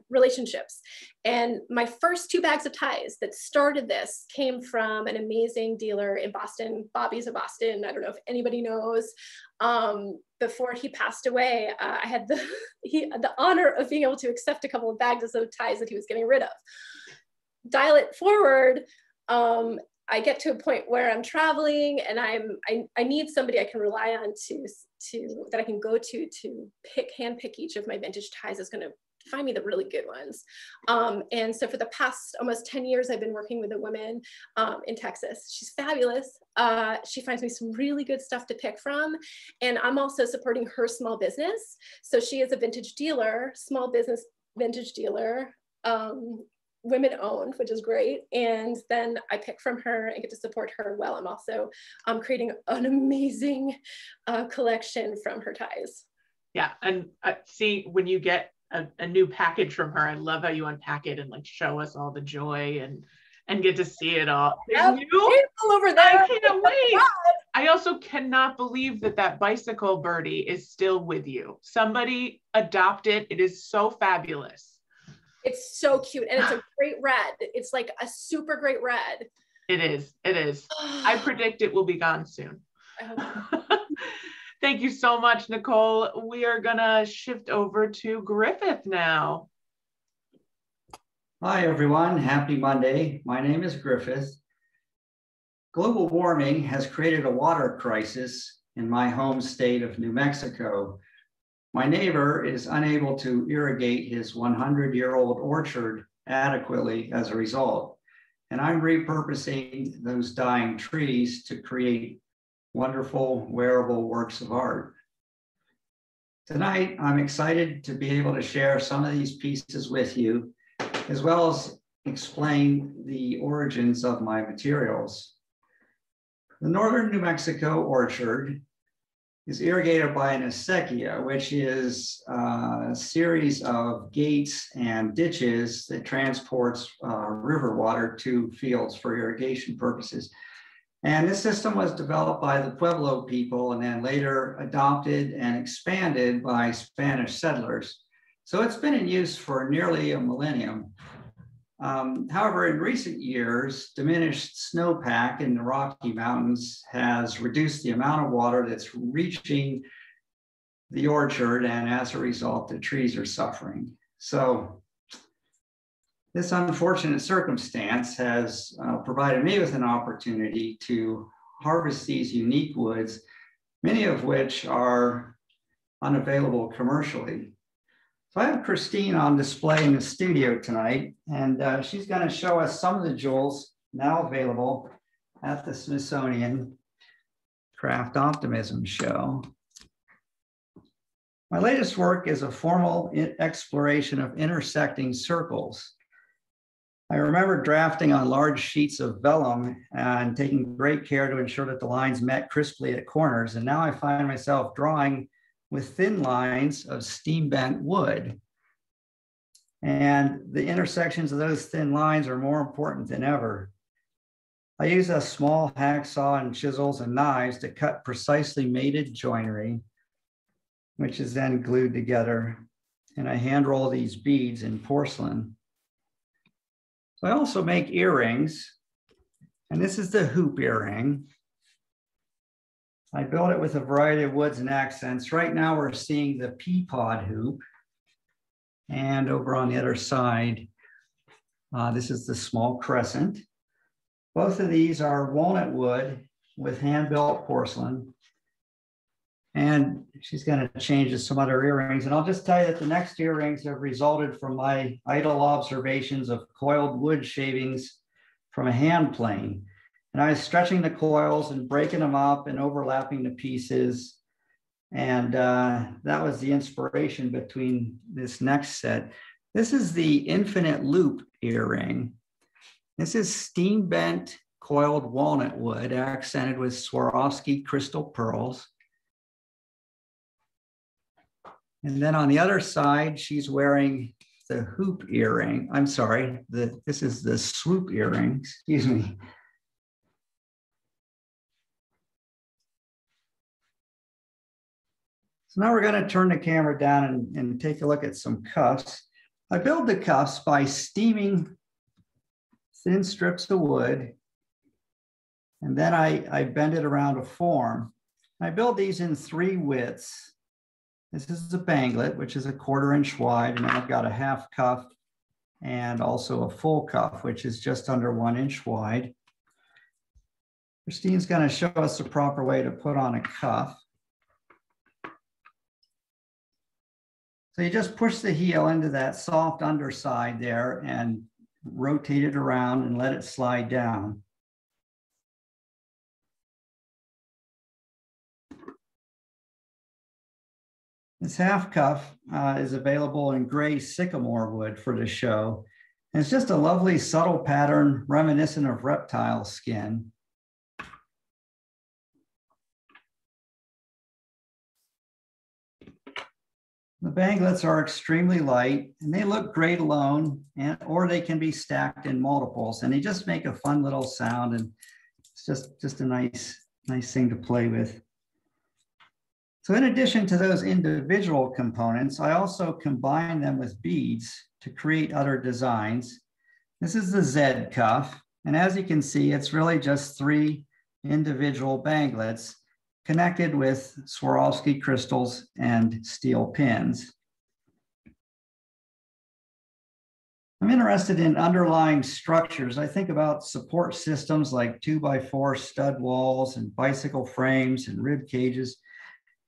relationships. And my first 2 bags of ties that started this came from an amazing dealer in Boston, Bobby's of Boston. I don't know if anybody knows. Before he passed away, I had the honor of being able to accept a couple of bags of ties that he was getting rid of. Dial it forward, I get to a point where I'm traveling and I need somebody I can rely on that I can go to hand pick each of my vintage ties is going to find me the really good ones. And so for the past almost 10 years, I've been working with a woman in Texas. She's fabulous. She finds me some really good stuff to pick from. And I'm also supporting her small business. So she is a vintage dealer, small business vintage dealer, women owned, which is great. And then I pick from her and get to support her while I'm also creating an amazing collection from her ties. Yeah, and see, when you get a new package from her, I love how you unpack it and like show us all the joy and get to see it all. There's new over there. I can't wait. I also cannot believe that bicycle birdie is still with you. Somebody adopt it. It is so fabulous. It's so cute, and it's a great red. It's like a super great red. It is. It is. I predict it will be gone soon. I hope so. Thank you so much, Nicole. We are gonna shift over to Griffith now. Hi, everyone. Happy Monday. My name is Griffith. Global warming has created a water crisis in my home state of New Mexico. My neighbor is unable to irrigate his 100-year-old orchard adequately as a result. And I'm repurposing those dying trees to create wonderful wearable works of art. Tonight, I'm excited to be able to share some of these pieces with you, as well as explain the origins of my materials. The northern New Mexico orchard is irrigated by an acequia, which is a series of gates and ditches that transports river water to fields for irrigation purposes. And this system was developed by the Pueblo people and then later adopted and expanded by Spanish settlers. So it's been in use for nearly a millennium. However, in recent years, diminished snowpack in the Rocky Mountains has reduced the amount of water that's reaching the orchard, and as a result, the trees are suffering. So this unfortunate circumstance has provided me with an opportunity to harvest these unique woods, many of which are unavailable commercially. So I have Christine on display in the studio tonight, and she's going to show us some of the jewels now available at the Smithsonian Craft Optimism show. My latest work is a formal exploration of intersecting circles. I remember drafting on large sheets of vellum and taking great care to ensure that the lines met crisply at corners, and now I find myself drawing with thin lines of steam bent wood. And the intersections of those thin lines are more important than ever. I use a small hacksaw and chisels and knives to cut precisely mated joinery, which is then glued together. And I hand roll these beads in porcelain. So I also make earrings, and this is the hoop earring. I built it with a variety of woods and accents. Right now we're seeing the peapod hoop. And over on the other side, this is the small crescent. Both of these are walnut wood with hand-built porcelain. And she's going to change to some other earrings. And I'll just tell you that the next earrings have resulted from my idle observations of coiled wood shavings from a hand plane. And I was stretching the coils and breaking them up and overlapping the pieces. And that was the inspiration between this next set. This is the infinite loop earring. This is steam bent coiled walnut wood accented with Swarovski crystal pearls. And then on the other side, she's wearing the hoop earring. I'm sorry, this is the swoop earring, excuse me. So now we're going to turn the camera down and take a look at some cuffs. I build the cuffs by steaming thin strips of wood, and then I bend it around a form. I build these in 3 widths. This is a banglet, which is a 1/4 inch wide, and then I've got a half cuff and also a full cuff, which is just under 1 inch wide. Christine's going to show us the proper way to put on a cuff. So you just push the heel into that soft underside there and rotate it around and let it slide down. This half cuff is available in gray sycamore wood for the show. And it's just a lovely subtle pattern reminiscent of reptile skin. The banglets are extremely light and they look great alone, or they can be stacked in multiples, and they just make a fun little sound, and it's just a nice thing to play with. So in addition to those individual components, I also combine them with beads to create other designs. This is the Z cuff, and as you can see, it's really just 3 individual banglets connected with Swarovski crystals and steel pins. I'm interested in underlying structures. I think about support systems like 2x4 stud walls and bicycle frames and rib cages.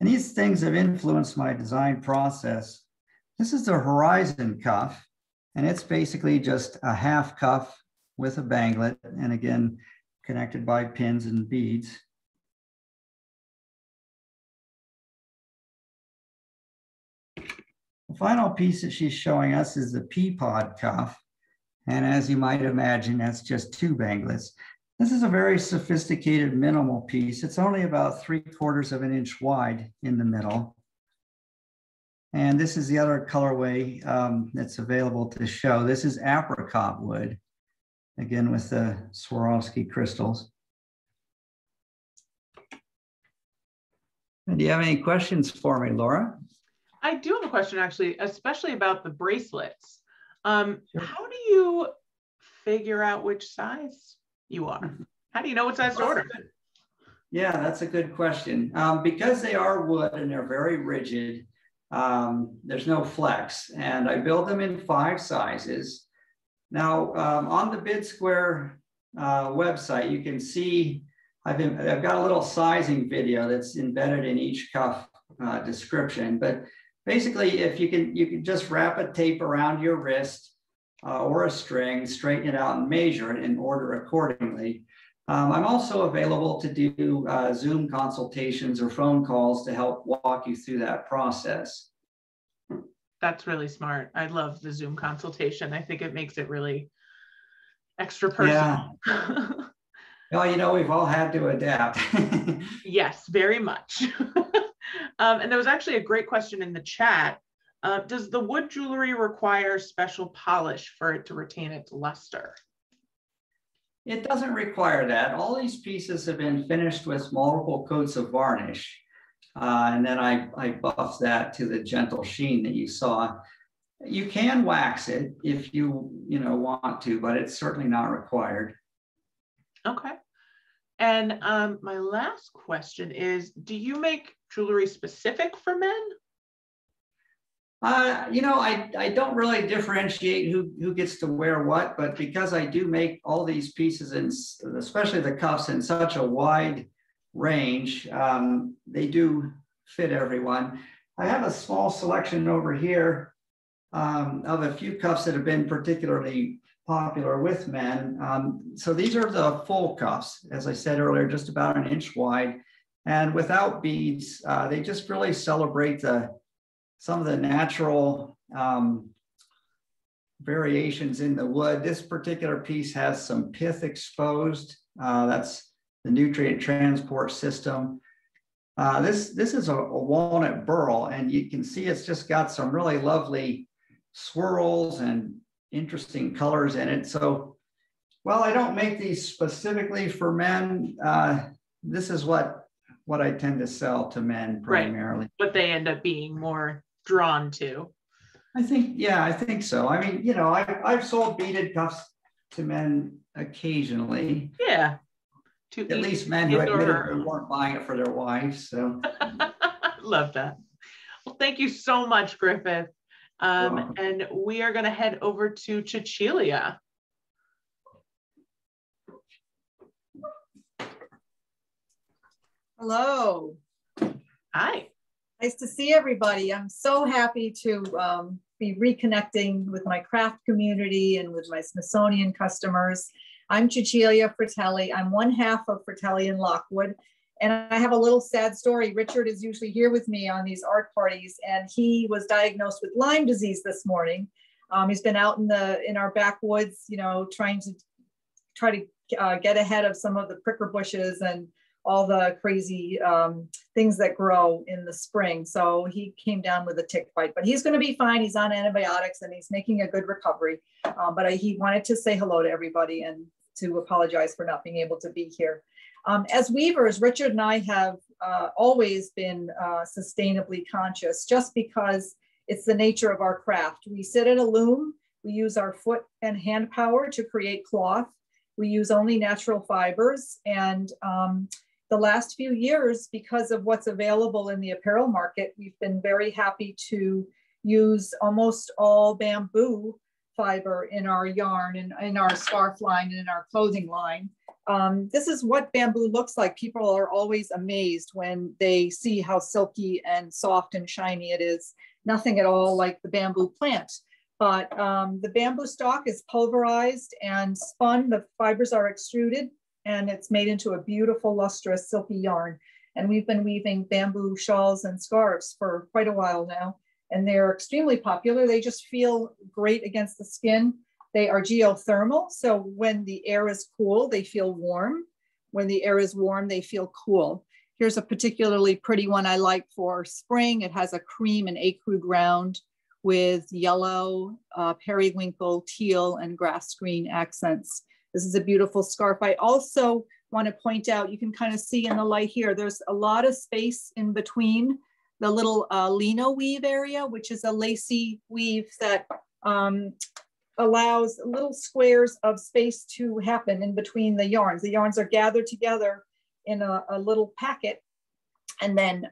And these things have influenced my design process. This is the Horizon cuff, and it's basically just a half cuff with a banglet, and again, connected by pins and beads. The final piece that she's showing us is the Peapod Cuff. And as you might imagine, that's just 2 banglets. This is a very sophisticated minimal piece. It's only about 3/4 of an inch wide in the middle. And this is the other colorway that's available to show. This is apricot wood, again with the Swarovski crystals. And do you have any questions for me, Laura? I do have a question, actually, especially about the bracelets. Sure. How do you figure out which size you are? How do you know what size to order? Yeah, that's a good question. Because they are wood and they're very rigid, there's no flex. And I build them in 5 sizes. Now, on the Bid Square website, you can see I've got a little sizing video that's embedded in each cuff description. But basically, if you can just wrap a tape around your wrist or a string, straighten it out and measure it and order accordingly. I'm also available to do Zoom consultations or phone calls to help walk you through that process. That's really smart. I love the Zoom consultation. I think it makes it really extra personal. Yeah. Well, you know, we've all had to adapt. Yes, very much. And there was actually a great question in the chat. Does the wood jewelry require special polish for it to retain its luster? It doesn't require that. All these pieces have been finished with multiple coats of varnish. And then I buffed that to the gentle sheen that you saw. You can wax it if you want to, but it's certainly not required. Okay. And my last question is, do you make jewelry specific for men? I don't really differentiate who gets to wear what, but because I do make all these pieces, and especially the cuffs, in such a wide range, they do fit everyone. I have a small selection over here of a few cuffs that have been particularly popular with men. So these are the full cuffs, as I said earlier, just about an inch wide, and without beads. They just really celebrate some of the natural variations in the wood. This particular piece has some pith exposed. That's the nutrient transport system. This is a walnut burl, and you can see it's just got some really lovely swirls and interesting colors in it. So, while I don't make these specifically for men, this is what I tend to sell to men primarily. Right. What they end up being more drawn to. I think so. I mean, I've sold beaded cuffs to men occasionally. Yeah. At least men who admitted they weren't buying it for their wives. So love that. Well, thank you so much, Griffith. And we are going to head over to Cecilia. Hello. Hi. Nice to see everybody. I'm so happy to be reconnecting with my craft community and with my Smithsonian customers. I'm Cecilia Frittelli. I'm one half of Frittelli and Lockwood. And I have a little sad story. Richard is usually here with me on these art parties, and he was diagnosed with Lyme disease this morning. He's been out in our backwoods, trying to get ahead of some of the pricker bushes and all the crazy things that grow in the spring. So he came down with a tick bite, but he's going to be fine. He's on antibiotics and he's making a good recovery. But he wanted to say hello to everybody and to apologize for not being able to be here. As weavers, Richard and I have always been sustainably conscious, just because it's the nature of our craft. We sit at a loom, we use our foot and hand power to create cloth. We use only natural fibers, and the last few years, because of what's available in the apparel market, we've been very happy to use almost all bamboo fiber in our yarn and in our scarf line and in our clothing line. this is what bamboo looks like. People are always amazed when they see how silky and soft and shiny it is. Nothing at all like the bamboo plant. But the bamboo stalk is pulverized and spun. The fibers are extruded and it's made into a beautiful, lustrous, silky yarn. And we've been weaving bamboo shawls and scarves for quite a while now. And they're extremely popular. They just feel great against the skin. They are geothermal. So when the air is cool, they feel warm. When the air is warm, they feel cool. Here's a particularly pretty one I like for spring. It has a cream and ecru ground with yellow, periwinkle, teal, and grass green accents. This is a beautiful scarf. I also want to point out, you can kind of see in the light here, there's a lot of space in between the little lino weave area, which is a lacy weave that allows little squares of space to happen in between the yarns. The yarns are gathered together in a little packet, and then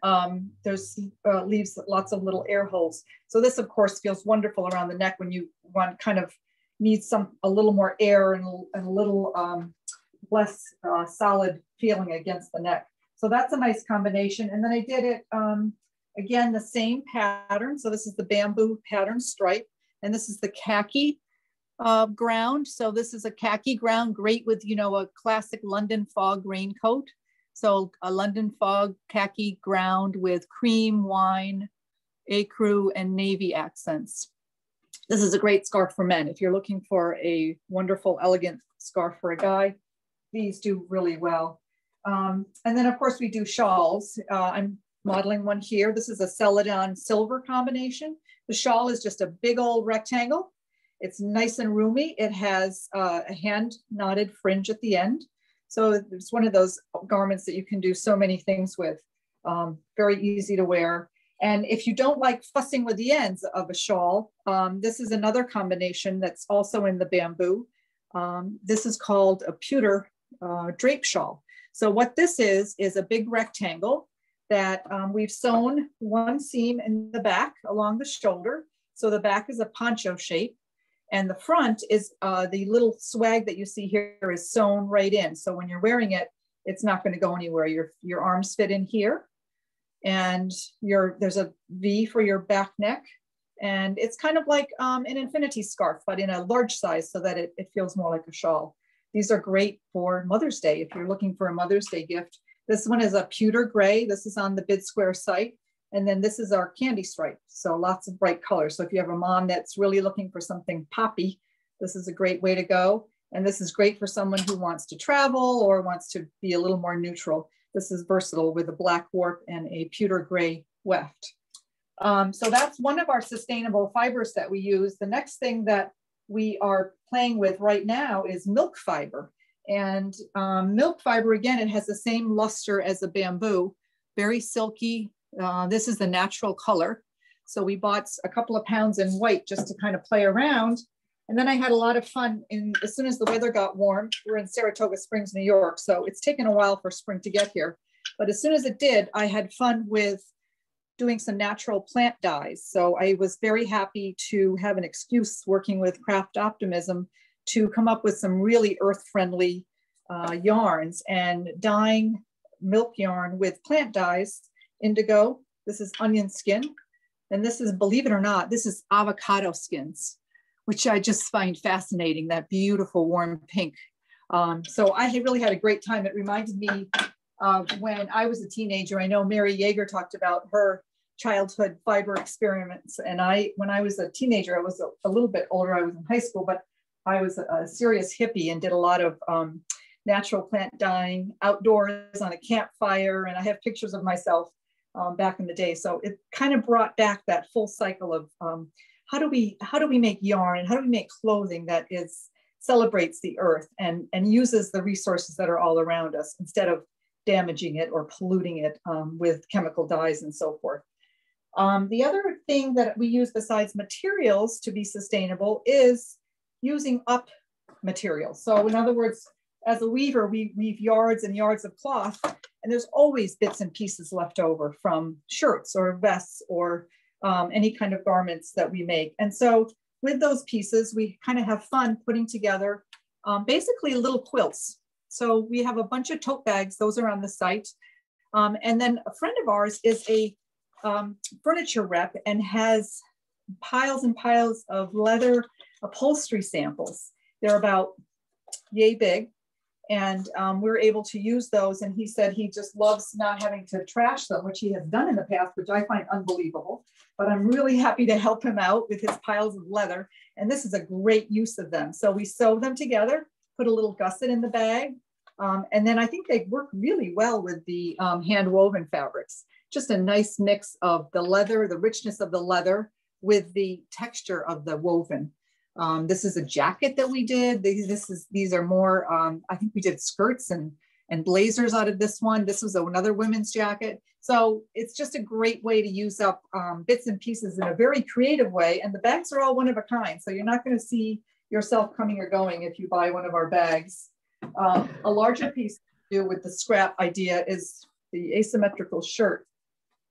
there's leaves lots of little air holes. So this, of course, feels wonderful around the neck when you want kind of need a little more air and a little less solid feeling against the neck. So that's a nice combination. And then I did it, again, the same pattern. So this is the bamboo pattern stripe, and this is the khaki ground. So this is a khaki ground, great with, you know, a classic London fog raincoat. So a London fog khaki ground with cream, wine, ecru, and navy accents. This is a great scarf for men. If you're looking for a wonderful, elegant scarf for a guy, these do really well. And then of course we do shawls. I'm modeling one here. This is a celadon silver combination. The shawl is just a big old rectangle. It's nice and roomy. It has a hand knotted fringe at the end. So it's one of those garments that you can do so many things with. Very easy to wear. And if you don't like fussing with the ends of a shawl, this is another combination that's also in the bamboo. This is called a pewter drape shawl. So what this is a big rectangle that we've sewn one seam in the back along the shoulder. So the back is a poncho shape. And the front is the little swag that you see here is sewn right in. So when you're wearing it, it's not going to go anywhere. Your arms fit in here, and there's a V for your back neck. And it's kind of like an infinity scarf, but in a large size so that it feels more like a shawl. These are great for Mother's Day if you're looking for a Mother's Day gift. This one is a pewter gray. This is on the Bid Square site. And then this is our candy stripe. So lots of bright colors. So if you have a mom that's really looking for something poppy, this is a great way to go. And this is great for someone who wants to travel or wants to be a little more neutral. This is versatile with a black warp and a pewter gray weft. So that's one of our sustainable fibers that we use. The next thing that we are playing with right now is milk fiber. And milk fiber, again, it has the same luster as the bamboo, very silky. This is the natural color. So we bought a couple of pounds in white just to kind of play around. And then I had a lot of fun as soon as the weather got warm. We're in Saratoga Springs, New York. So it's taken a while for spring to get here. But as soon as it did, I had fun with doing some natural plant dyes. So I was very happy to have an excuse working with Craft Optimism to come up with some really earth-friendly yarns and dyeing milk yarn with plant dyes. Indigo, this is onion skin, and this is, believe it or not, this is avocado skins, which I just find fascinating, that beautiful warm pink. So I really had a great time. It reminded me of when I was a teenager. I know Mary Jaeger talked about her childhood fiber experiments, and when I was a teenager, I was a little bit older, I was in high school, but I was a serious hippie and did a lot of natural plant dyeing outdoors on a campfire, and I have pictures of myself back in the day. So it kind of brought back that full cycle of how do we make yarn and how do we make clothing that celebrates the earth and uses the resources that are all around us instead of damaging it or polluting it with chemical dyes and so forth. The other thing that we use besides materials to be sustainable is using up materials. So in other words, as a weaver, we weave yards and yards of cloth, and there's always bits and pieces left over from shirts or vests or any kind of garments that we make. And so with those pieces, we kind of have fun putting together basically little quilts. So we have a bunch of tote bags. Those are on the site. And then a friend of ours is a furniture rep and has piles and piles of leather upholstery samples. They're about yay big. And we're able to use those. And he said he just loves not having to trash them, which he has done in the past, which I find unbelievable. But I'm really happy to help him out with his piles of leather. And this is a great use of them. So we sew them together, put a little gusset in the bag. And then I think they work really well with the hand woven fabrics. Just a nice mix of the leather, the richness of the leather with the texture of the woven. This is a jacket that we did. These are more, I think we did skirts and blazers out of this one. This was another women's jacket. So it's just a great way to use up bits and pieces in a very creative way. And the bags are all one of a kind. So you're not going to see yourself coming or going if you buy one of our bags. A larger piece to do with the scrap idea is the asymmetrical shirt.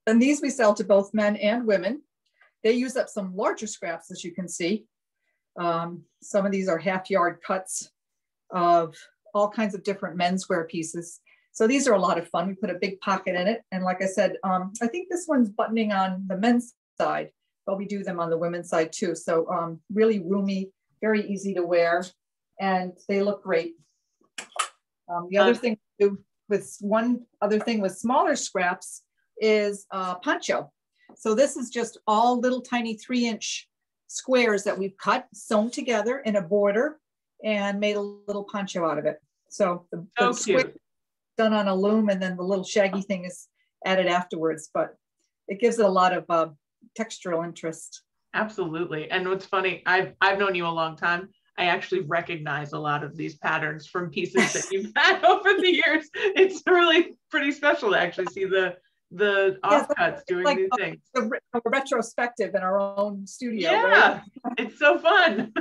And these we sell to both men and women. They use up some larger scraps, as you can see. Some of these are half-yard cuts of all kinds of different menswear pieces. So these are a lot of fun. We put a big pocket in it. And like I said, I think this one's buttoning on the men's side, but we do them on the women's side too. So really roomy, very easy to wear, and they look great. The other thing we do with with smaller scraps is poncho. So this is just all little tiny 3-inch squares that we've cut, sewn together in a border, and made a little poncho out of it. So the square done on a loom, and then the little shaggy thing is added afterwards, but it gives it a lot of textural interest. Absolutely. And what's funny, I've known you a long time. I actually recognize a lot of these patterns from pieces that you've had over the years. It's really pretty special to actually see the offcuts doing like these things. A retrospective in our own studio. Yeah, right? It's so fun.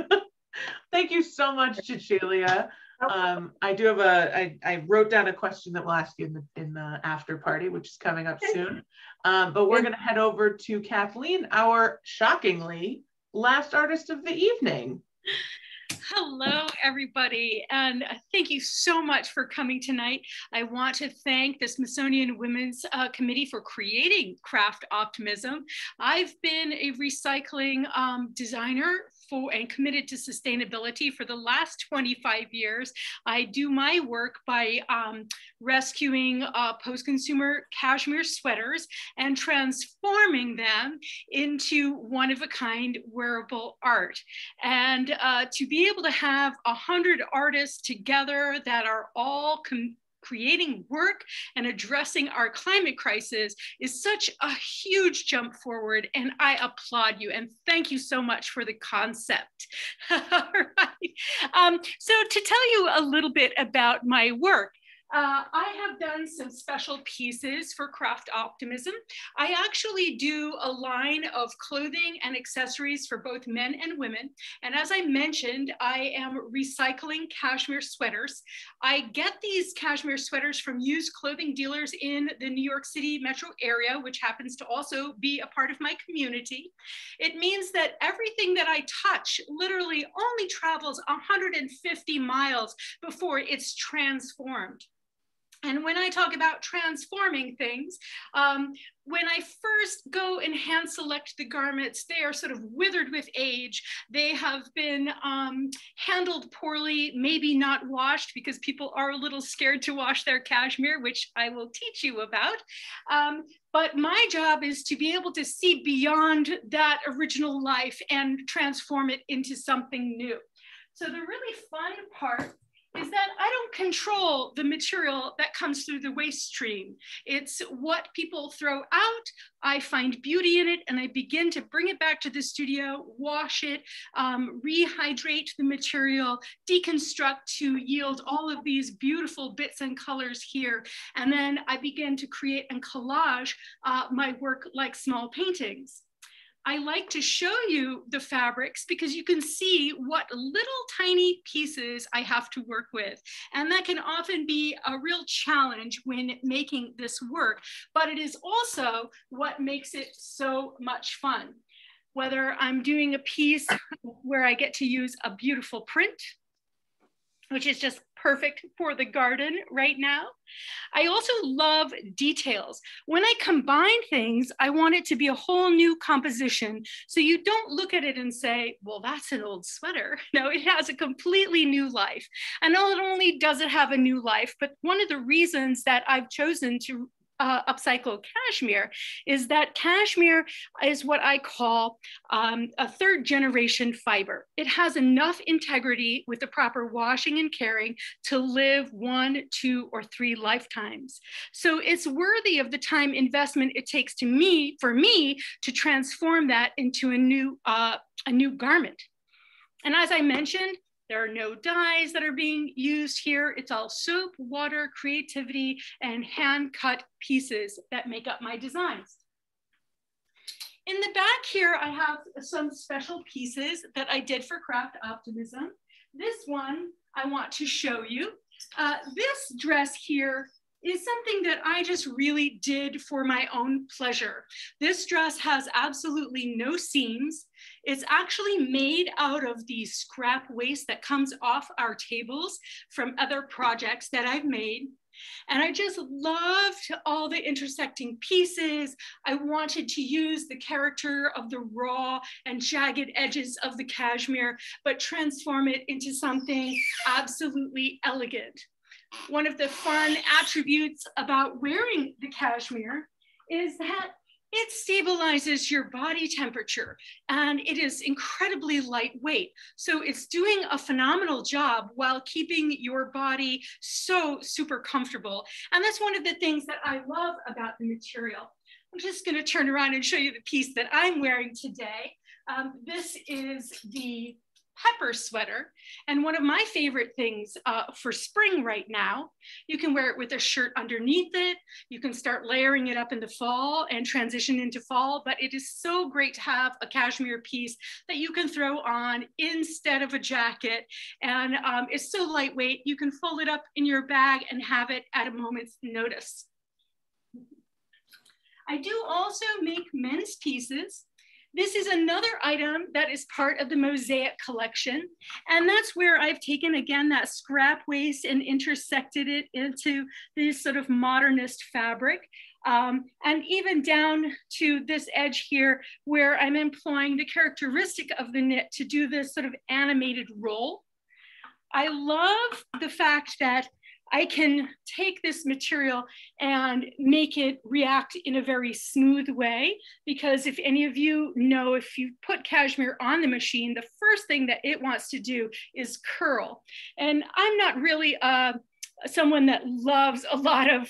Thank you so much, Cecilia. I do have I wrote down a question that we'll ask you in the after party, which is coming up soon. But we're going to head over to Kathleen, our shockingly last artist of the evening. Hello, everybody, and thank you so much for coming tonight. I want to thank the Smithsonian Women's Committee for creating Craft Optimism. I've been a recycling designer and committed to sustainability for the last 25 years. I do my work by rescuing post-consumer cashmere sweaters and transforming them into one-of-a-kind wearable art. And to be able to have 100 artists together that are all creating work and addressing our climate crisis is such a huge jump forward, and I applaud you and thank you so much for the concept. All right. So to tell you a little bit about my work, I have done some special pieces for Craft Optimism. I actually do a line of clothing and accessories for both men and women. And as I mentioned, I am recycling cashmere sweaters. I get these cashmere sweaters from used clothing dealers in the New York City metro area, which happens to also be a part of my community. It means that everything that I touch literally only travels 150 miles before it's transformed. And when I talk about transforming things, when I first go and hand select the garments, they are sort of withered with age. They have been handled poorly, maybe not washed, because people are a little scared to wash their cashmere, which I will teach you about. But my job is to be able to see beyond that original life and transform it into something new. So the really fun part is that I don't control the material that comes through the waste stream. It's what people throw out. I find beauty in it, and I begin to bring it back to the studio, wash it, rehydrate the material, deconstruct to yield all of these beautiful bits and colors here. And then I begin to create and collage my work like small paintings. I like to show you the fabrics because you can see what little tiny pieces I have to work with. And that can often be a real challenge when making this work, but it is also what makes it so much fun. Whether I'm doing a piece where I get to use a beautiful print, which is just perfect for the garden right now. I also love details. When I combine things, I want it to be a whole new composition. So you don't look at it and say, well, that's an old sweater. No, it has a completely new life. And not only does it have a new life, but one of the reasons that I've chosen to upcycle cashmere is that cashmere is what I call a third generation fiber. It has enough integrity with the proper washing and caring to live 1, 2, or 3 lifetimes. So it's worthy of the time investment it takes for me to transform that into a new garment. And as I mentioned, there are no dyes that are being used here. It's all soap, water, creativity, and hand-cut pieces that make up my designs. In the back here, I have some special pieces that I did for Craft Optimism. This one I want to show you. This dress here is something that I just really did for my own pleasure. This dress has absolutely no seams. It's actually made out of the scrap waste that comes off our tables from other projects that I've made. And I just loved all the intersecting pieces. I wanted to use the character of the raw and jagged edges of the cashmere, but transform it into something absolutely elegant. One of the fun attributes about wearing the cashmere is that it stabilizes your body temperature and it is incredibly lightweight. So it's doing a phenomenal job while keeping your body so super comfortable. And that's one of the things that I love about the material. I'm just going to turn around and show you the piece that I'm wearing today. This is the pepper sweater, and one of my favorite things for spring right now. You can wear it with a shirt underneath it. You can start layering it up in the fall and transition into fall, but it is so great to have a cashmere piece that you can throw on instead of a jacket, and it's so lightweight. You can fold it up in your bag and have it at a moment's notice. I do also make men's pieces. This is another item that is part of the Mosaic collection. And that's where I've taken, again, that scrap waste and intersected it into this sort of modernist fabric. And even down to this edge here, where I'm employing the characteristic of the knit to do this sort of animated roll. I love the fact that I can take this material and make it react in a very smooth way, because if any of you know, if you put cashmere on the machine, the first thing that it wants to do is curl. And I'm not really someone that loves a lot of,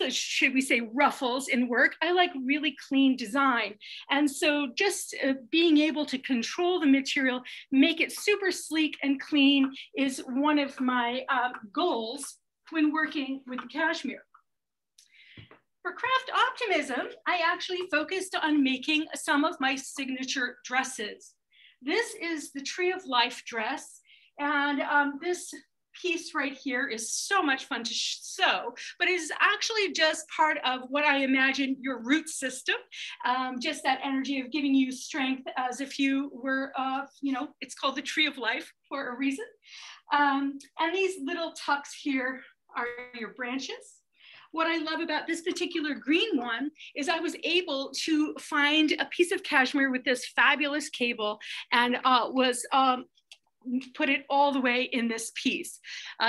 should we say, ruffles in work. I like really clean design. And so just being able to control the material, make it super sleek and clean is one of my goals when working with the cashmere. For Craft Optimism, I actually focused on making some of my signature dresses. This is the Tree of Life dress. And this piece right here is so much fun to sew, but it is actually just part of what I imagine your root system, just that energy of giving you strength as if you were, you know, it's called the Tree of Life for a reason. And these little tucks here are your branches. What I love about this particular green one is I was able to find a piece of cashmere with this fabulous cable and put it all the way in this piece.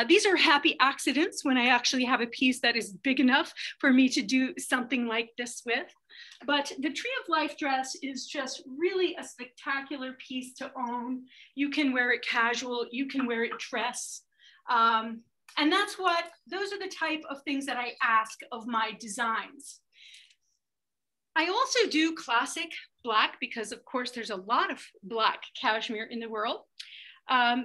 These are happy accidents when I actually have a piece that is big enough for me to do something like this with. But the Tree of Life dress is just really a spectacular piece to own. You can wear it casual, you can wear it dress. And those are the type of things that I ask of my designs. I also do classic black because of course there's a lot of black cashmere in the world.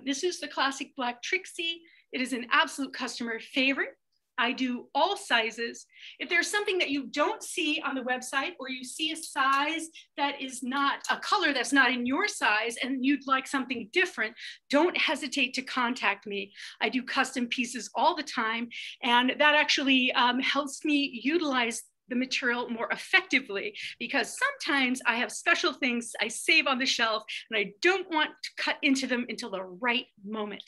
This is the classic black Trixie. It is an absolute customer favorite. I do all sizes. If there's something that you don't see on the website, or you see a size that is not a color that's not in your size and you'd like something different, don't hesitate to contact me. I do custom pieces all the time, and that actually helps me utilize the material more effectively, because sometimes I have special things I save on the shelf and I don't want to cut into them until the right moment.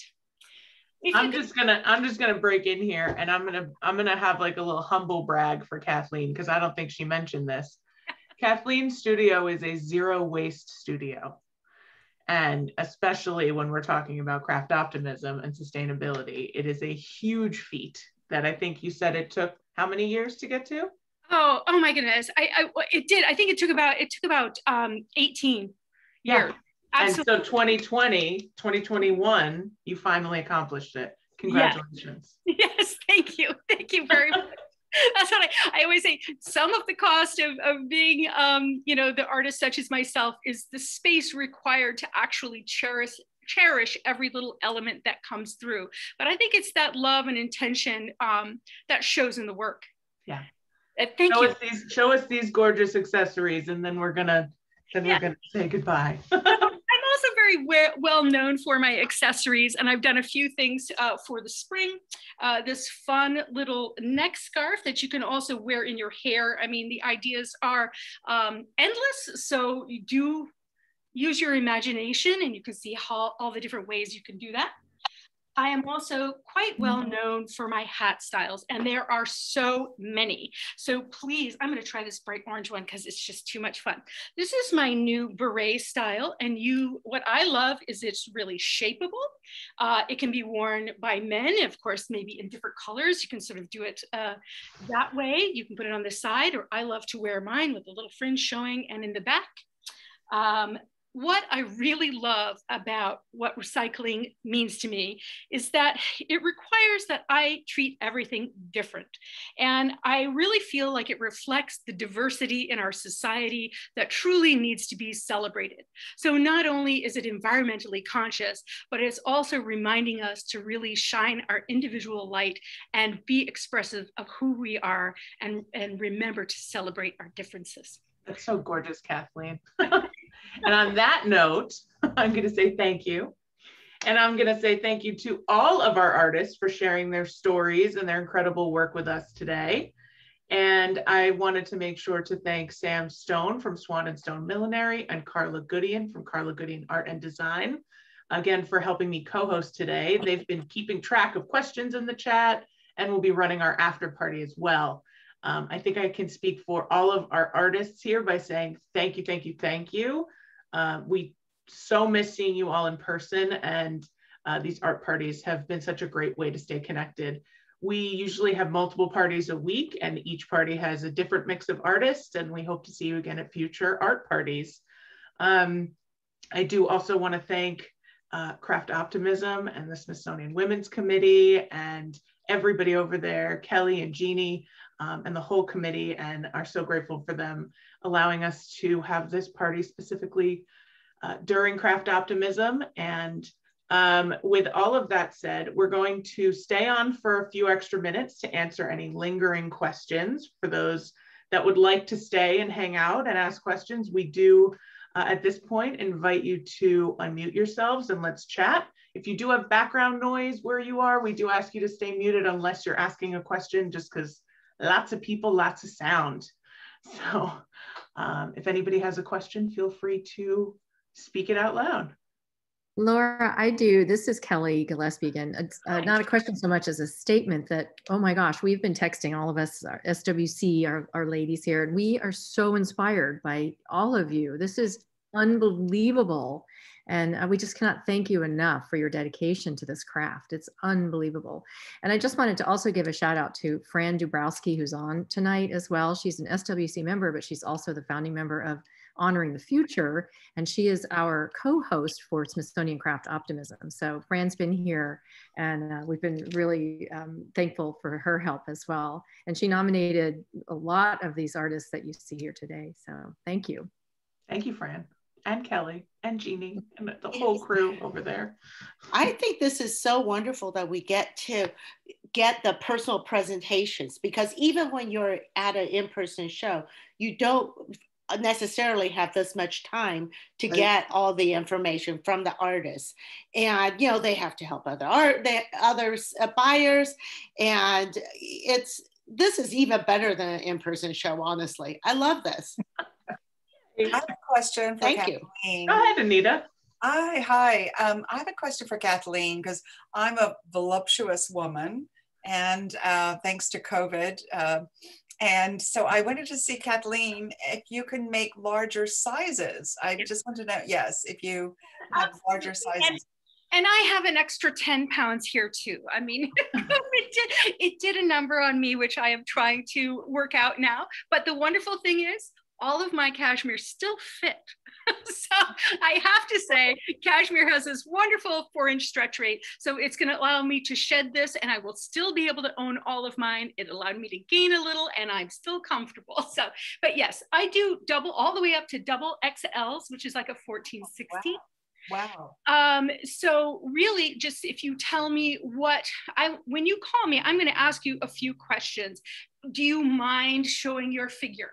I'm just gonna break in here, and I'm gonna have like a little humble brag for Kathleen, because I don't think she mentioned this. Kathleen's studio is a zero waste studio. And especially when we're talking about craft optimism and sustainability, it is a huge feat that I think you said it took how many years to get to? Oh my goodness. It did. I think it took about 18 years. Absolutely. And so 2021, you finally accomplished it. Congratulations. Yes, thank you. Thank you very much. That's what I always say. Some of the cost of being, the artist such as myself is the space required to actually cherish every little element that comes through. But I think it's that love and intention that shows in the work. Yeah. Thank you. Show us these gorgeous accessories, and then we're gonna say goodbye. I'm also very well known for my accessories, and I've done a few things for the spring. This fun little neck scarf that you can also wear in your hair. I mean, the ideas are endless, so you do use your imagination, and you can see all the different ways you can do that. I am also quite well known for my hat styles, and there are so many. So please, I'm going to try this bright orange one because it's just too much fun. This is my new beret style, and what I love is it's really shapeable. It can be worn by men, of course, maybe in different colors. You can sort of do it that way. You can put it on the side, or I love to wear mine with a little fringe showing and in the back. What I really love about what recycling means to me is that it requires that I treat everything different. And I really feel like it reflects the diversity in our society that truly needs to be celebrated. So not only is it environmentally conscious, but it's also reminding us to really shine our individual light and be expressive of who we are, and remember to celebrate our differences. That's so gorgeous, Kathleen. And on that note, I'm going to say thank you. And I'm going to say thank you to all of our artists for sharing their stories and their incredible work with us today. And I wanted to make sure to thank Sam Stone from Swan and Stone Millinery and Carla Goodian from Carla Goodian Art and Design, again, for helping me co-host today. They've been keeping track of questions in the chat, and we'll be running our after party as well. I think I can speak for all of our artists here by saying thank you, thank you, thank you. We so miss seeing you all in person, and these art parties have been such a great way to stay connected. We usually have multiple parties a week, and each party has a different mix of artists, and we hope to see you again at future art parties. I do also want to thank Craft Optimism and the Smithsonian Women's Committee and everybody over there, Kelly and Jeannie, and the whole committee, and are so grateful for them allowing us to have this party specifically during Craft Optimism. And with all of that said, we're going to stay on for a few extra minutes to answer any lingering questions. For those that would like to stay and hang out and ask questions, we do at this point invite you to unmute yourselves and let's chat. If you do have background noise where you are, we do ask you to stay muted unless you're asking a question, just because lots of people, lots of sound. So if anybody has a question, feel free to speak it out loud. Laura, I do. This is Kelly Gillespie again. It's not a question so much as a statement that, oh my gosh, we've been texting, all of us, our SWC, our ladies here, and we are so inspired by all of you. This is unbelievable. And we just cannot thank you enough for your dedication to this craft. It's unbelievable. And I just wanted to also give a shout out to Fran Dubrowski, who's on tonight as well. She's an SWC member, but she's also the founding member of Honoring the Future. And she is our co-host for Smithsonian Craft Optimism. So Fran's been here, and we've been really thankful for her help as well. And she nominated a lot of these artists that you see here today. So thank you. Thank you, Fran. And Kelly and Jeannie and the whole crew over there. I think this is so wonderful that we get to get the personal presentations, because even when you're at an in-person show, you don't necessarily have this much time to get all the information from the artists, and they have to help other buyers, and this is even better than an in-person show. Honestly, I love this. I have a question for Thank Kathleen. you. Go ahead, Anita. Hi. I have a question for Kathleen because I'm a voluptuous woman, and thanks to COVID. And so I wanted to see, Kathleen, if you can make larger sizes. I just want to know, yes, if you have larger sizes. And I have an extra 10 pounds here too. I mean, it did a number on me, which I am trying to work out now. But the wonderful thing is, all of my cashmere still fit. So I have to say, cashmere has this wonderful 4-inch stretch rate. So it's going to allow me to shed this and I will still be able to own all of mine. It allowed me to gain a little and I'm still comfortable. So, but yes, I do double all the way up to double XLs, which is like a 1460. Wow. So really just if you tell me when you call me, I'm going to ask you a few questions. Do you mind showing your figure?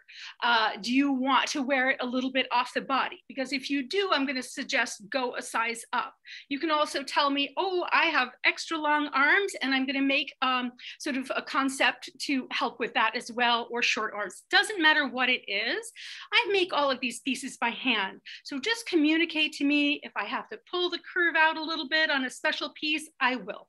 Do you want to wear it a little bit off the body? Because if you do, I'm going to suggest go a size up. You can also tell me, oh, I have extra long arms and I'm going to make sort of a concept to help with that as well, or short arms. Doesn't matter what it is. I make all of these pieces by hand. So just communicate to me. If I have to pull the curve out a little bit on a special piece, I will.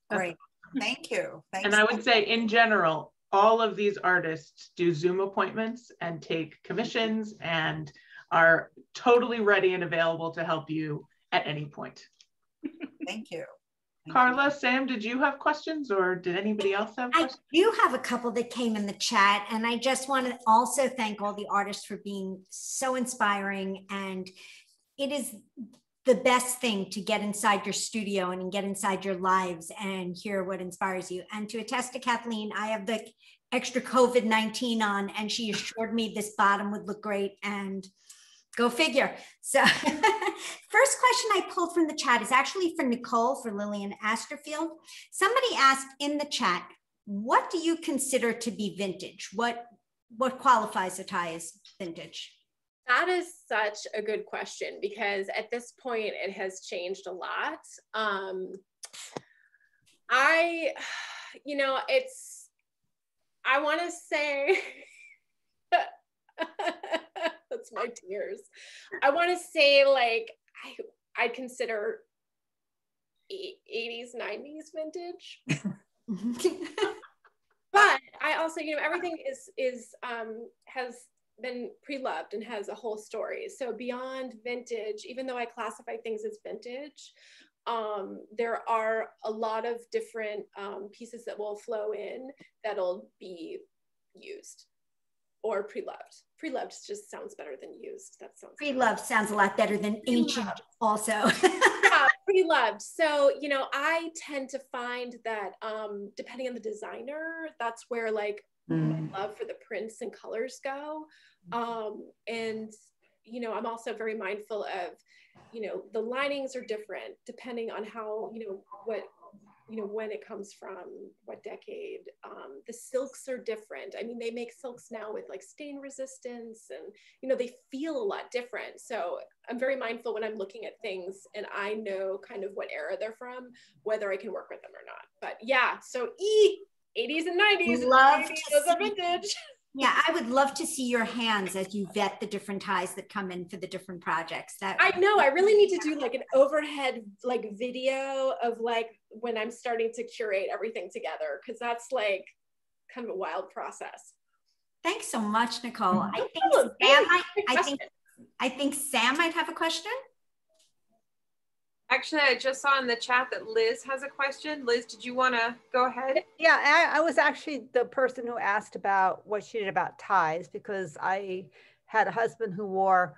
Great. Thank you. Thanks. And I would say in general, all of these artists do Zoom appointments and take commissions and are totally ready and available to help you at any point. Thank you. Carla, Sam, did you have questions or did anybody else have questions? I do have a couple that came in the chat, and I just want to also thank all the artists for being so inspiring. And it is the best thing to get inside your studio and get inside your lives and hear what inspires you. And to attest to Kathleen, I have the extra COVID-19 on, and she assured me this bottom would look great, and go figure. So first question I pulled from the chat is actually for Nicole, for Lilian Asterfield. Somebody asked in the chat, what do you consider to be vintage? What qualifies a tie as vintage? That is such a good question, because at this point it has changed a lot. I want to say, that's my tears. I want to say like, I consider 80s, 90s vintage. But I also, everything has been pre-loved and has a whole story. So beyond vintage, even though I classify things as vintage, there are a lot of different pieces that will flow in that'll be used or pre-loved. Pre-loved just sounds better than used. That sounds pre-loved sounds a lot better than ancient also. Yeah, pre-loved. So, I tend to find that depending on the designer, that's where like my love for the prints and colors go. And, I'm also very mindful of, the linings are different depending on how, when it comes from, what decade. The silks are different. I mean, they make silks now with like stain resistance and, they feel a lot different. So I'm very mindful when I'm looking at things and I know kind of what era they're from, whether I can work with them or not. But yeah, so 80s and 90s, those are vintage. Yeah, I would love to see your hands as you vet the different ties that come in for the different projects. I know, I really need to do like an overhead like video of like when I'm starting to curate everything together, because that's like kind of a wild process. Thanks so much, Nicole. I think Sam might have a question. Actually, I just saw in the chat that Liz has a question. Liz, did you want to go ahead? Yeah, I was actually the person who asked about what she did about ties, because I had a husband who wore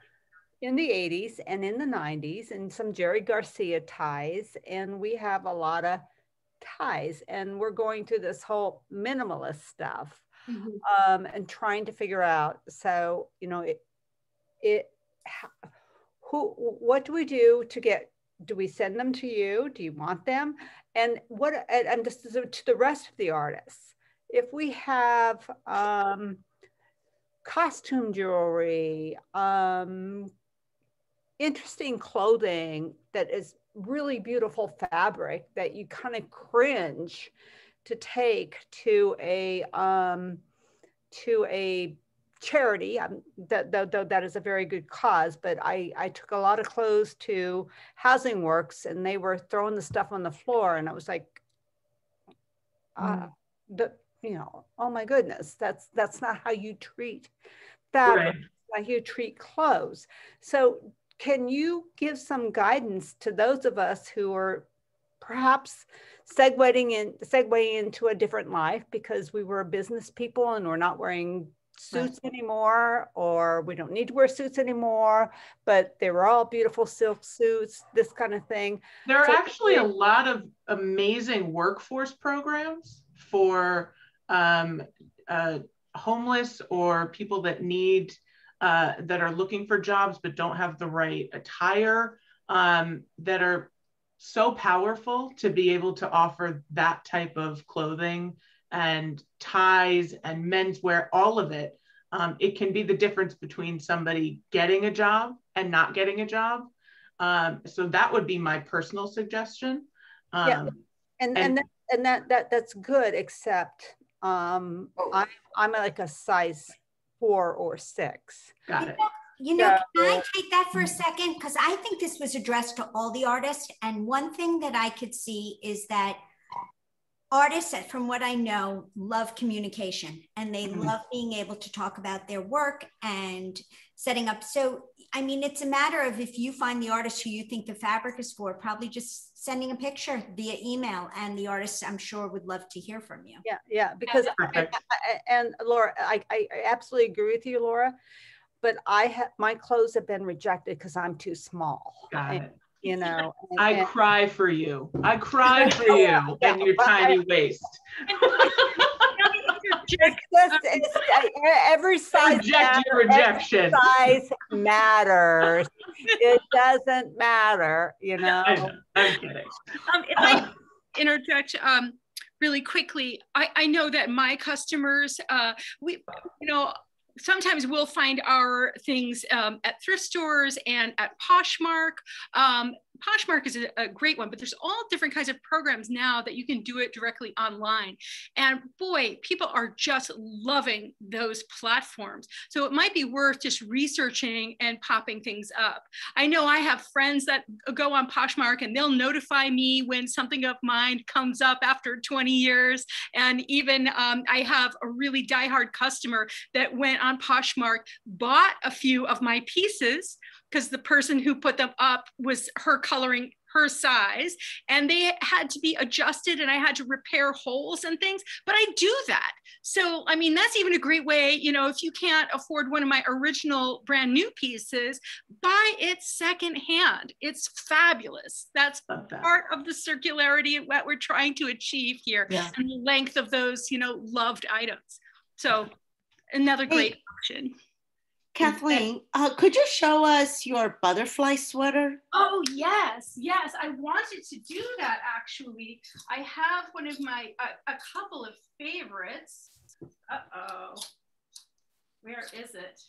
in the 80s and in the 90s and some Jerry Garcia ties. And we have a lot of ties, and we're going through this whole minimalist stuff and trying to figure out. So, what do we do to get? Do we send them to you? Do you want them? And just to the rest of the artists, if we have costume jewelry, interesting clothing that is really beautiful fabric that you kind of cringe to take to a charity, that is a very good cause, but I took a lot of clothes to Housing Works and they were throwing the stuff on the floor, and I was like, you know, oh my goodness, that's not how you treat fabric, how you treat clothes. So can you give some guidance to those of us who are perhaps segueing into a different life because we were business people and we're not wearing suits anymore, or we don't need to wear suits anymore, but they were all beautiful silk suits, this kind of thing. There are actually a lot of amazing workforce programs for homeless or people that need, that are looking for jobs but don't have the right attire, that are so powerful to be able to offer that type of clothing and ties and menswear, all of it. It can be the difference between somebody getting a job and not getting a job. So that would be my personal suggestion. That's good, except I'm like a size 4 or 6. Got it. You know, can I take that for a second? Because I think this was addressed to all the artists. And one thing that I could see is that artists, from what I know, love communication, and they love being able to talk about their work and setting up. So, I mean, it's a matter of, if you find the artist who you think the fabric is for, probably just sending a picture via email, and the artists, I'm sure, would love to hear from you. Yeah, because and Laura, I absolutely agree with you, Laura, but my clothes have been rejected because I'm too small. Got it. You know, I cry for you. I cry for you and your tiny waist. Every size Reject your rejection. Every size matters. It doesn't matter, you know. I'm kidding. If I interject really quickly, I know that my customers, sometimes we'll find our things at thrift stores and at Poshmark. Poshmark is a great one, but there's all different kinds of programs now that you can do it directly online. And boy, people are just loving those platforms. So it might be worth just researching and popping things up. I know I have friends that go on Poshmark and they'll notify me when something of mine comes up after 20 years. And even I have a really diehard customer that went on Poshmark, bought a few of my pieces because the person who put them up was her coloring, her size, and they had to be adjusted and I had to repair holes and things, but I do that. So, I mean, that's even a great way, you know, if you can't afford one of my original brand new pieces, buy it secondhand. It's fabulous. That's part of the circularity of what we're trying to achieve here, and the length of those, you know, loved items. So another great option. Kathleen, could you show us your butterfly sweater? Oh, yes. I wanted to do that, actually. I have one of my, a couple of favorites. Uh-oh. Where is it?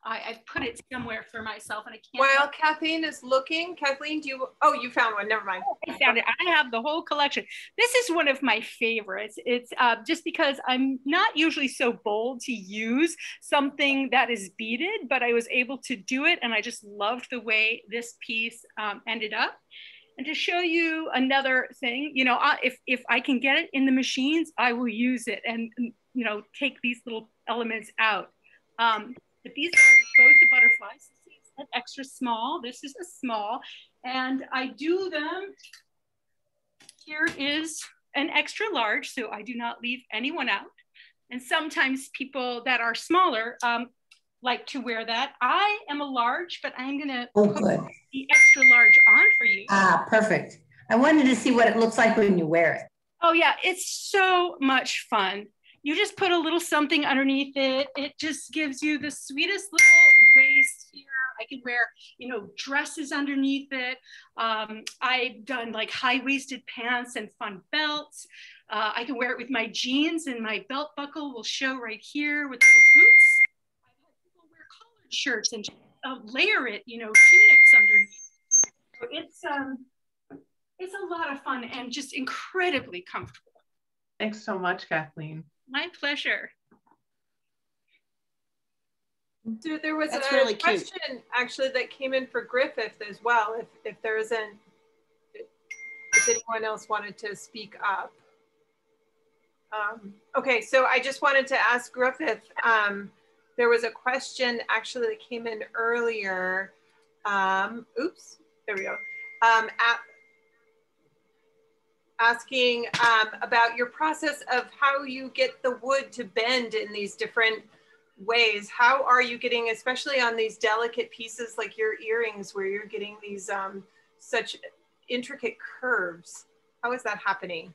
I put it somewhere for myself and I can't. While Kathleen is looking, Kathleen, you found one, never mind. I found it. I have the whole collection. This is one of my favorites. It's just because I'm not usually so bold to use something that is beaded, but I was able to do it and I just loved the way this piece ended up. And to show you another thing, you know, if I can get it in the machines, I will use it and, you know, take these little elements out. But these are both the butterflies. This is an extra small. This is a small. And I do them. Here is an extra large, so I do not leave anyone out. And sometimes people that are smaller like to wear that. I am a large, but I'm going to put the extra large on for you. Ah, perfect. I wanted to see what it looks like when you wear it. Oh, yeah. It's so much fun. You just put a little something underneath it. It just gives you the sweetest little waist here. I can wear, you know, dresses underneath it. I've done like high-waisted pants and fun belts. I can wear it with my jeans, and my belt buckle will show right here with little boots. I've had people wear collared shirts and layer it, you know, tunics underneath. So it's a lot of fun and just incredibly comfortable. Thanks so much, Kathleen. My pleasure. So there was That's a really question cute. actually that came in for Griffith as well, if there isn't, if anyone else wanted to speak up. Okay, so I just wanted to ask Griffith, there was a question actually that came in earlier. Oops, there we go. Asking about your process of how you get the wood to bend in these different ways. How are you getting, especially on these delicate pieces like your earrings, where you're getting these such intricate curves? How is that happening?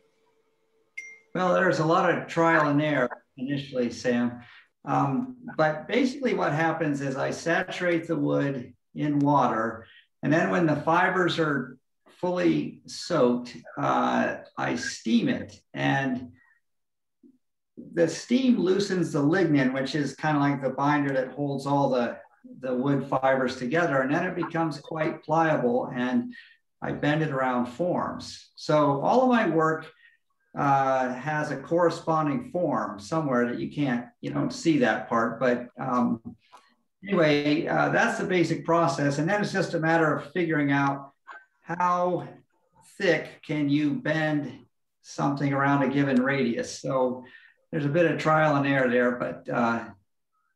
Well, there's a lot of trial and error initially, Sam. But basically what happens is I saturate the wood in water, and then when the fibers are fully soaked, I steam it. And the steam loosens the lignin, which is kind of like the binder that holds all the wood fibers together. And then it becomes quite pliable, and I bend it around forms. So all of my work has a corresponding form somewhere that you don't see that part. But anyway, that's the basic process. And then it's just a matter of figuring out how thick can you bend something around a given radius. So there's a bit of trial and error there, but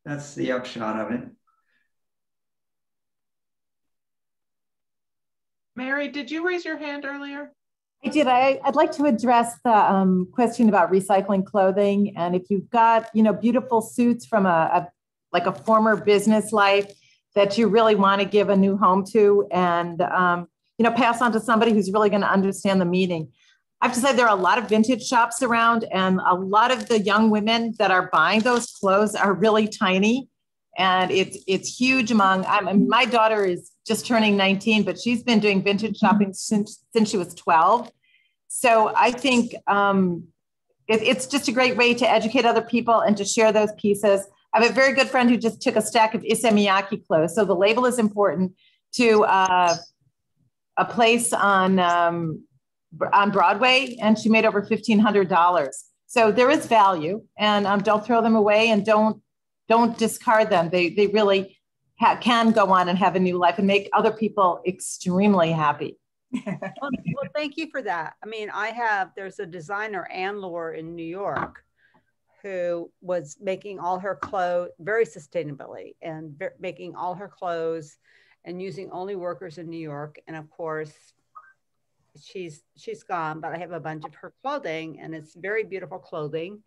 that's the upshot of it. Mary, did you raise your hand earlier? I did. I'd like to address the question about recycling clothing. And if you've got, beautiful suits from like a former business life that you really want to give a new home to, and pass on to somebody who's really going to understand the meaning. I have to say there are a lot of vintage shops around, and a lot of the young women that are buying those clothes are really tiny, and it's huge among. My daughter is just turning 19, but she's been doing vintage shopping since she was 12. So I think it's just a great way to educate other people and to share those pieces. I have a very good friend who just took a stack of Issey Miyake clothes. So the label is important to a place on Broadway, and she made over $1,500. So there is value, and don't throw them away, and don't discard them. They really can go on and have a new life and make other people extremely happy. Well, thank you for that. I mean, there's a designer, Ann Lore, in New York, who was making all her clothes very sustainably and making all her clothes and using only workers in New York. And of course, she's gone, but I have a bunch of her clothing, and it's very beautiful clothing.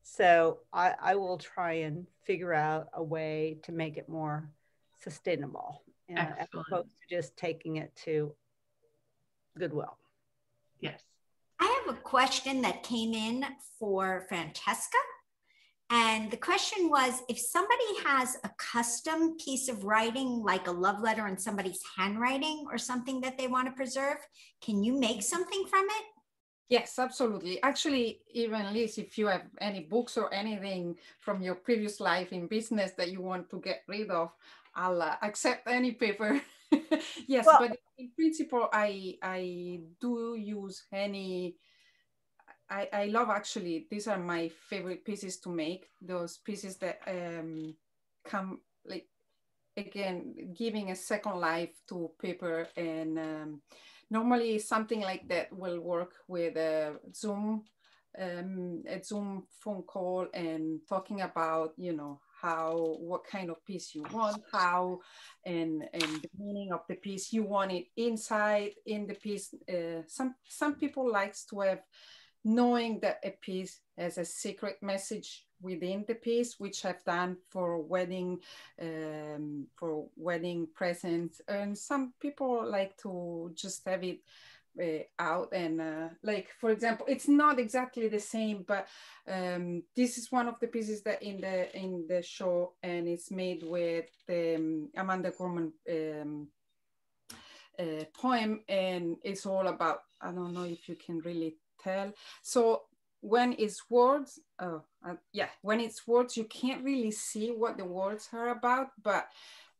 So I will try and figure out a way to make it more sustainable, as opposed to just taking it to Goodwill. Yes. I have a question that came in for Francesca. And the question was, if somebody has a custom piece of writing, like a love letter in somebody's handwriting or something that they want to preserve, can you make something from it? Yes, absolutely. Actually, even Liz, if you have any books or anything from your previous life in business that you want to get rid of, I'll accept any paper. Yes, well, but in principle, I do use any. I love, actually, these are my favorite pieces to make, those pieces that come, like, again, giving a second life to paper. And normally something like that will work with a Zoom phone call, and talking about, what kind of piece you want, and the meaning of the piece. You want it inside in the piece. Some people likes to have, knowing that a piece has a secret message within the piece, which I've done for wedding presents. And some people like to just have it out, and like, for example, it's not exactly the same, but this is one of the pieces that in the show, and it's made with the Amanda Gorman poem, and it's all about, I don't know if you can really tell. So when it's words, when it's words, you can't really see what the words are about, but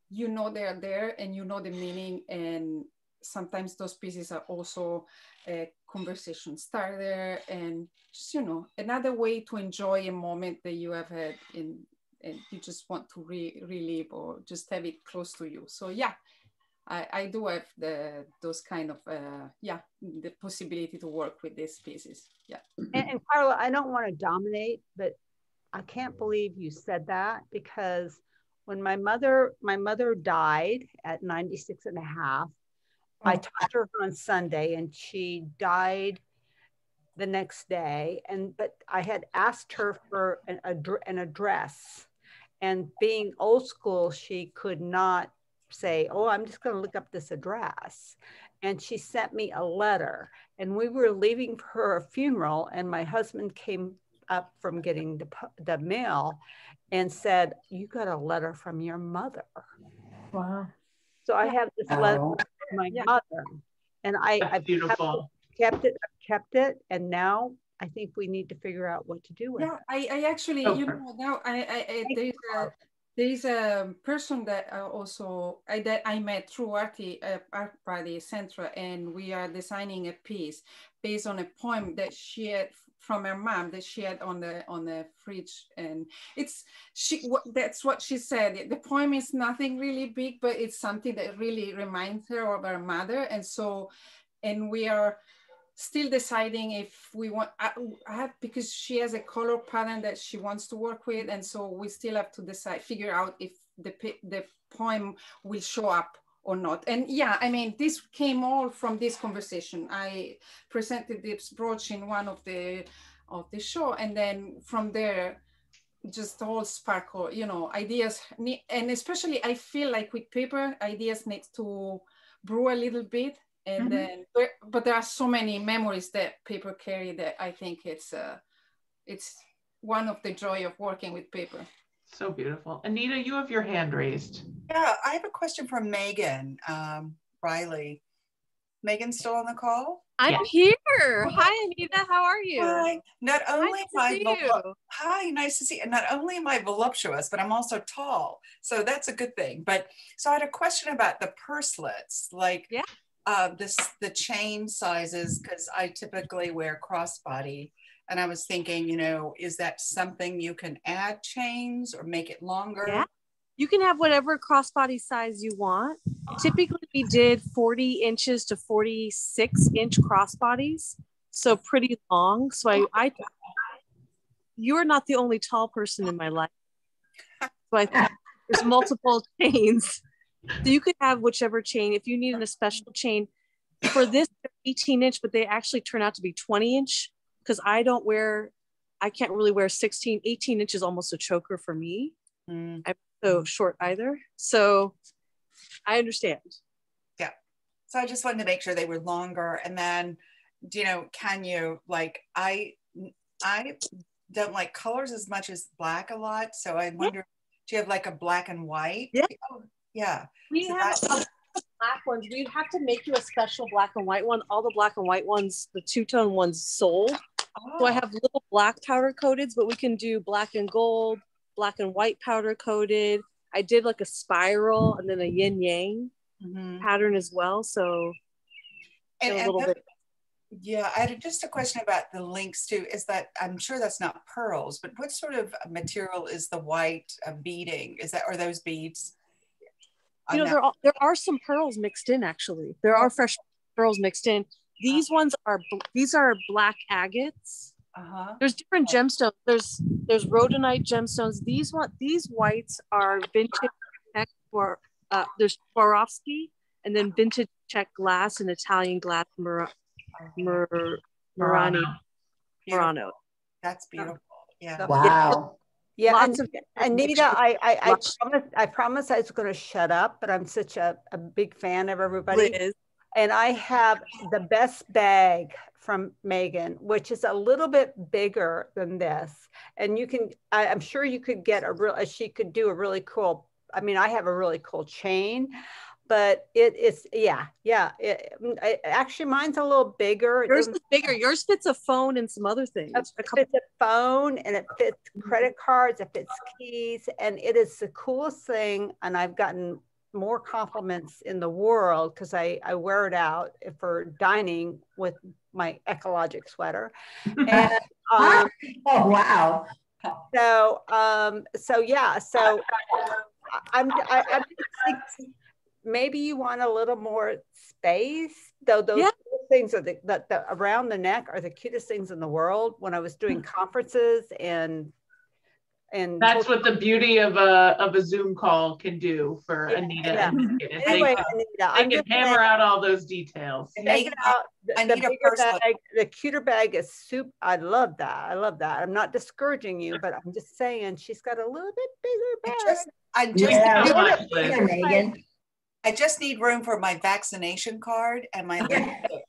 they're there, and the meaning. And sometimes those pieces are also a conversation starter, and just another way to enjoy a moment that you have had in you just want to relive or just have it close to you. So yeah, I do have those kind of, the possibility to work with these pieces. Yeah. And Carla, I don't want to dominate, but I can't believe you said that, because when my mother died at 96 and a half, I talked to her on Sunday and she died the next day. But I had asked her for an address, and being old school, she could not say, oh, I'm just going to look up this address. And she sent me a letter, and we were leaving for her funeral, and my husband came up from getting the mail and said, you got a letter from your mother. Wow. So I have this letter from my mother, and I've kept it, and now I think we need to figure out what to do with it. I actually, now there is a person that that I met through Art Party Central, and we are designing a piece based on a poem that she had from her mom that she had on the fridge, and that's what she said. The poem is nothing really big, but it's something that really reminds her of her mother, and we are still deciding if we want, because she has a color pattern that she wants to work with. And so we still have to figure out if the poem will show up or not. And yeah, I mean, this came all from this conversation. I presented this brooch in one of the show. And then from there, just all sparkle, ideas. And especially I feel like with paper, ideas need to brew a little bit. And then, but there are so many memories that paper carry that I think it's one of the joy of working with paper. So beautiful. Anita, you have your hand raised. Yeah, I have a question from Meghan Riley. Meghan still on the call? I'm here. Hi, Anita. How are you? Hi. Not only Hi, nice to see you. And not only am I voluptuous, but I'm also tall. So that's a good thing. But so I had a question about the purselets, like the chain sizes, because I typically wear crossbody. And I was thinking, is that something you can add chains or make it longer? Yeah. You can have whatever crossbody size you want. Typically, we did 40 inches to 46 inch crossbodies, so pretty long. So you're not the only tall person in my life. So I think there's multiple chains. So you could have whichever chain. If you need a special chain for this 18 inch, but they actually turn out to be 20 inch because I can't really wear 18 inches, almost a choker for me. I'm so short either. So I understand. Yeah. So I just wanted to make sure they were longer. And then, can you, like, I don't like colors as much as black a lot. So I wonder, do you have like a black and white? Yeah. Oh, yeah. We have black ones. We'd have to make you a special black and white one. All the black and white ones, the two-tone ones sold. So I have little black powder coateds, but we can do black and gold, black and white powder coated. I did like a spiral and then a yin yang pattern as well. So and a little bit. Yeah, I had just a question about the links too. Is that, I'm sure that's not pearls, but what sort of material is the white beading? Are those beads? There are some pearls mixed in, actually. There are fresh pearls mixed in. These ones are black agates. There's different gemstones. There's rhodonite gemstones. These whites are vintage Czech there's Swarovski, and then vintage Czech glass and Italian glass Murano. That's beautiful. Yeah. Wow. Yeah, lots of Anita, I promise I was going to shut up, but I'm such a big fan of everybody. Liz. And I have the best bag from Meghan, which is a little bit bigger than this. And I'm sure you could get she could do a really cool, I have a really cool chain, but actually mine's a little bigger. Yours is bigger. Yours fits a phone and some other things. It fits a phone, and it fits credit cards, it fits keys, and it is the coolest thing. And I've gotten more compliments in the world because I wear it out for dining with my ekologic sweater. And oh wow. So, so yeah, so I'm just maybe you want a little more space, though those things are the around the neck are the cutest things in the world. When I was doing conferences and that's what the beauty of a Zoom call can do for Anita and Meghan. Anyway, they can hammer out all those details. The cuter bag is soup. I love that. I love that. I'm not discouraging you, but I'm just saying she's got a little bit bigger bag. Megan. I just need room for my vaccination card and my lipstick.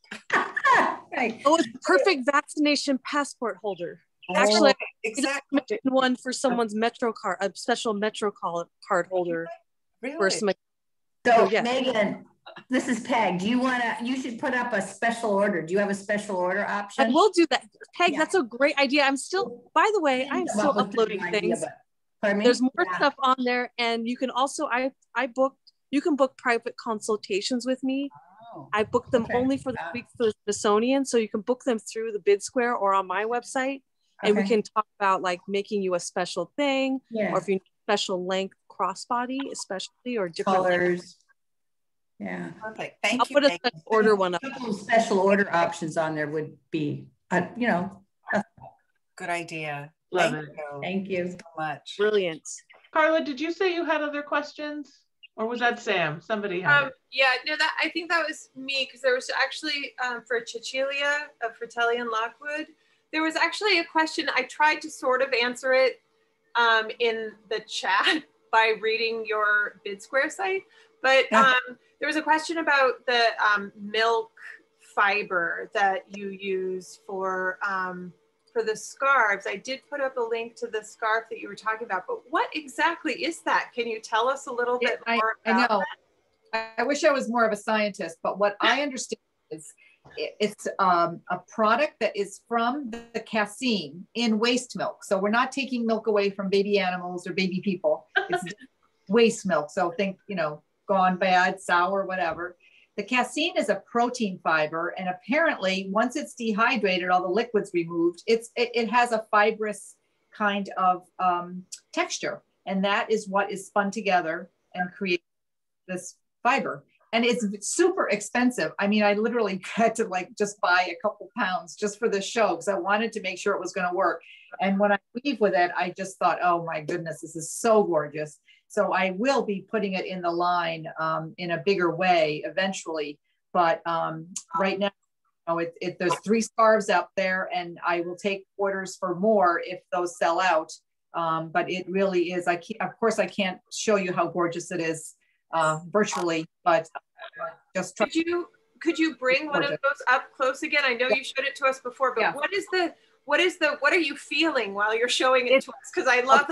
Oh, it's perfect vaccination passport holder. Actually, exactly one for someone's Metro card, a special Metro card holder. Really? For some, so yeah. Megan, this is Peg. Do you want to? You should put up a special order. Do you have a special order option? I will do that, Peg. Yeah. That's a great idea. I'm still. By the way, I'm still uploading things. There's more stuff on there, and you can also. I booked. You can book private consultations with me. I booked them only for the week for the Smithsonian, so you can book them through the Bid Square or on my website. And we can talk about like making you a special thing, or if you need special length crossbody, especially, or different colors. Yeah. Perfect. Thank you. I'll put a special order one up. A couple of special order options on there would be, good idea. Love it. Thank you so much. Brilliant. Carla, did you say you had other questions? Or was that Sam? Somebody had it. Yeah, no, I think that was me, because there was actually for Cecilia of Frittelli and Lockwood, there was actually a question. I tried to sort of answer it in the chat by reading your Bid Square site, but there was a question about the milk fiber that you use for the scarves. I did put up a link to the scarf that you were talking about, but what exactly is that? Can you tell us a little bit more about that? I wish I was more of a scientist, but what I understand is it's a product that is from the casein in waste milk. So we're not taking milk away from baby animals or baby people. It's waste milk. So think, gone bad, sour, whatever. The casein is a protein fiber, and apparently once it's dehydrated, all the liquid's removed, it has a fibrous kind of texture, and that is what is spun together and creates this fiber. And it's super expensive. I mean, I literally had to just buy a couple pounds just for this show because I wanted to make sure it was going to work. And when I weave with it, I just thought, oh my goodness, this is so gorgeous. So I will be putting it in the line in a bigger way eventually. But right now, there's 3 scarves out there, and I will take orders for more if those sell out. But it really is, of course, I can't show you how gorgeous it is virtually, but just try. Could you bring one of those up close again? I know you showed it to us before, but what are you feeling while you're showing it to us? Because I love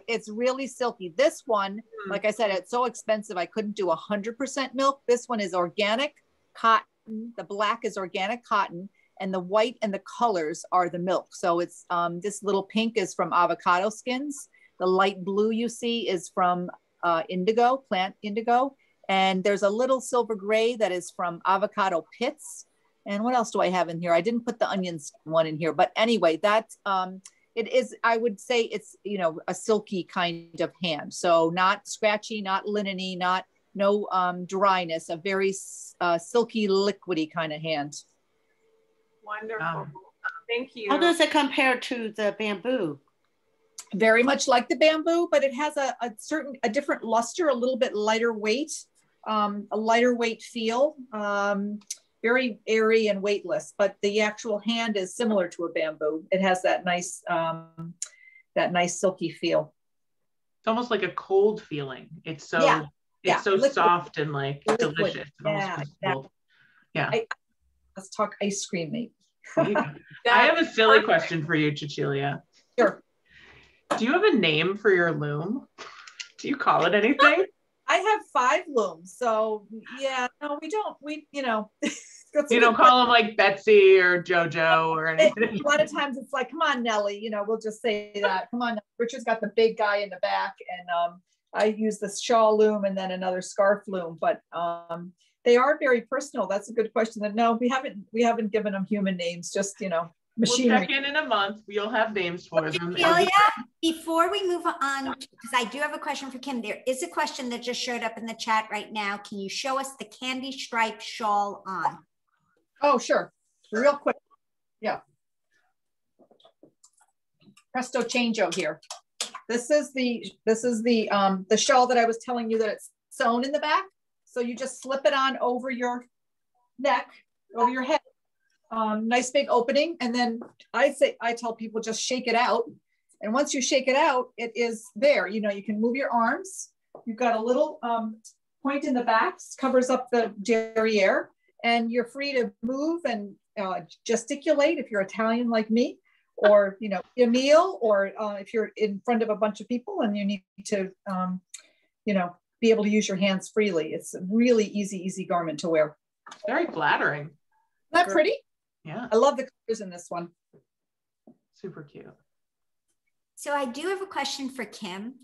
it's really silky. This one, like I said, it's so expensive. I couldn't do 100% milk. This one is organic cotton. The black is organic cotton, and the white and the colors are the milk. So it's this little pink is from avocado skins. The light blue you see is from indigo, plant indigo. And there's a little silver gray that is from avocado pits. And what else do I have in here? I didn't put the onion one in here, but anyway, that's, it is, I would say it's, a silky kind of hand. So not scratchy, not linen-y, no dryness, a very silky, liquidy kind of hand. Wonderful. Thank you. How does it compare to the bamboo? Very much like the bamboo, but it has a different luster, a little bit lighter weight, a lighter weight feel. Very airy and weightless, but the actual hand is similar to a bamboo. It has that nice silky feel. It's almost like a cold feeling. It's so liquid. Soft and delicious. Let's talk ice cream, maybe. I have a silly question for you, Cecilia. Sure. Do you have a name for your loom? Do you call it anything? I have 5 looms, so yeah, no, we don't. You don't call them like Betsy or JoJo or anything. A lot of times it's like, come on, Nellie, we'll just say that. Come on, Richard's got the big guy in the back, and I use the shawl loom and then another scarf loom, but they are very personal. That's a good question. No, we haven't given them human names, just We'll check in a month. You'll have names for them. Julia, before we move on, because I do have a question for Kim. There is a question that just showed up in the chat right now. Can you show us the candy stripe shawl on? Oh, sure. Real quick. Yeah. Presto changeo here. This is the shawl that I was telling you that it's sewn in the back. So you just slip it on over your neck, over your head. Nice big opening. And then I tell people just shake it out. And once you shake it out, it is there. You know, you can move your arms. You've got a little point in the back, covers up the derriere, and you're free to move and gesticulate if you're Italian like me, or, you know, a meal, or if you're in front of a bunch of people and you need to, you know, be able to use your hands freely. It's a really easy garment to wear. Very flattering. Isn't that pretty? Yeah. I love the colors in this one. Super cute. So I do have a question for Kim.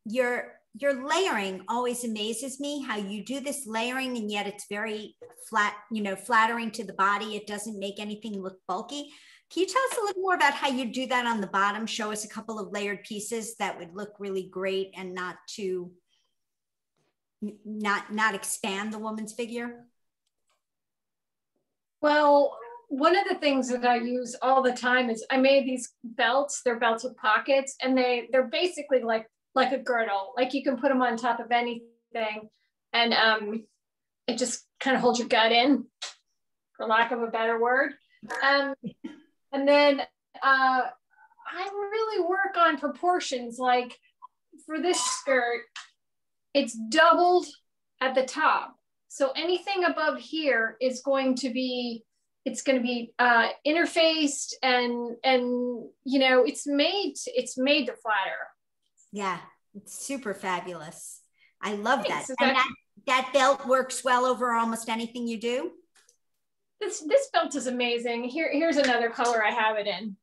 Your layering always amazes me, how you do this layering and yet it's very flat, you know, flattering to the body. It doesn't make anything look bulky. Can you tell us a little more about how you do that on the bottom? Show us a couple of layered pieces that would look really great and not expand the woman's figure. Well, one of the things that I use all the time is I made these belts. They're belts with pockets, and they're basically like a girdle. Like you can put them on top of anything, and it just kind of holds your gut in, for lack of a better word. And then I really work on proportions. Like for this skirt, it's doubled at the top. So anything above here is going to be, it's going to be interfaced and you know, it's made to flatter. Yeah, it's super fabulous. I love that. So and that belt works well over almost anything you do. This belt is amazing. Here's another color I have it in.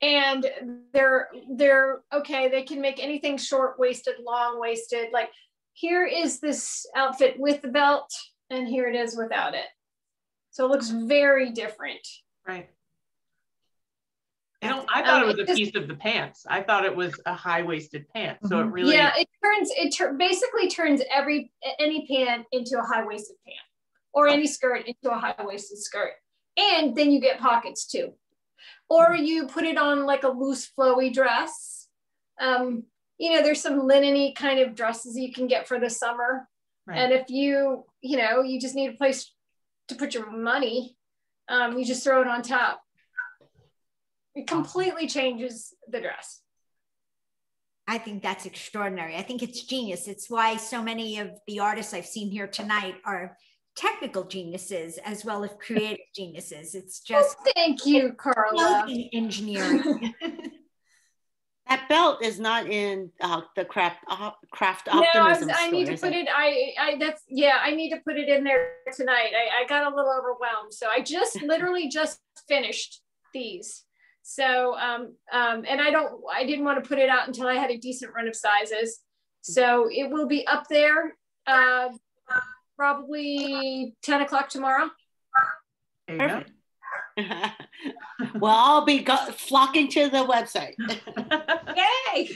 And they're okay. They can make anything short-waisted, long-waisted. Like here is this outfit with the belt, and here it is without it. So it looks very different. Right. You know, I thought it was a piece of the pants. I thought it was a high-waisted pant. So it really, yeah, basically turns any pant into a high-waisted pant, or any skirt into a high-waisted skirt. And then you get pockets too. Or you put it on like a loose flowy dress. You know, there's some linen-y kind of dresses you can get for the summer. Right. And if you just need a place to put your money, you just throw it on top. It completely changes the dress. I think that's extraordinary. I think it's genius. It's why so many of the artists I've seen here tonight are technical geniuses as well as creative geniuses. It's just thank you, Carla. Engineering. That belt is not in the craft optimism. No, I need to put it. I need to put it in there tonight. I got a little overwhelmed, so I just literally just finished these. So and I didn't want to put it out until I had a decent run of sizes. So it will be up there. Probably 10 o'clock tomorrow. Perfect. Well, I'll be flocking to the website. Yay!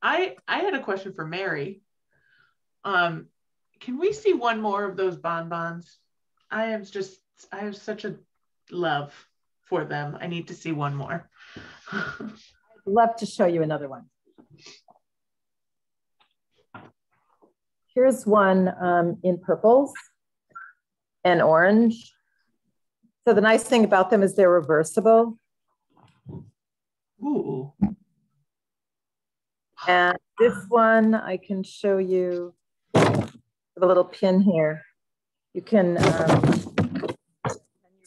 I had a question for Mary. Can we see one more of those bonbons? I have such a love for them. I need to see one more. I'd love to show you another one. Here's one in purples and orange. So the nice thing about them is they're reversible. Ooh. And this one I can show you with a little pin here. You can you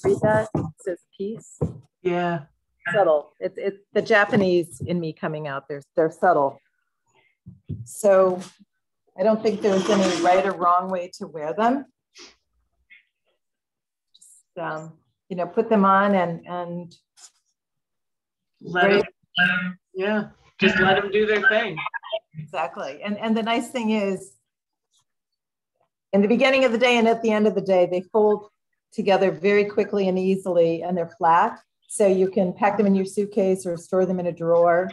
read that? It says peace. Yeah. Subtle. It's the Japanese in me coming out. They're subtle. So I don't think there's any right or wrong way to wear them. Just, you know, put them on and let them, yeah, just let them do their thing. Exactly. And the nice thing is in the beginning of the day and at the end of the day. They fold together very quickly and easily, and they're flat. So you can pack them in your suitcase or store them in a drawer.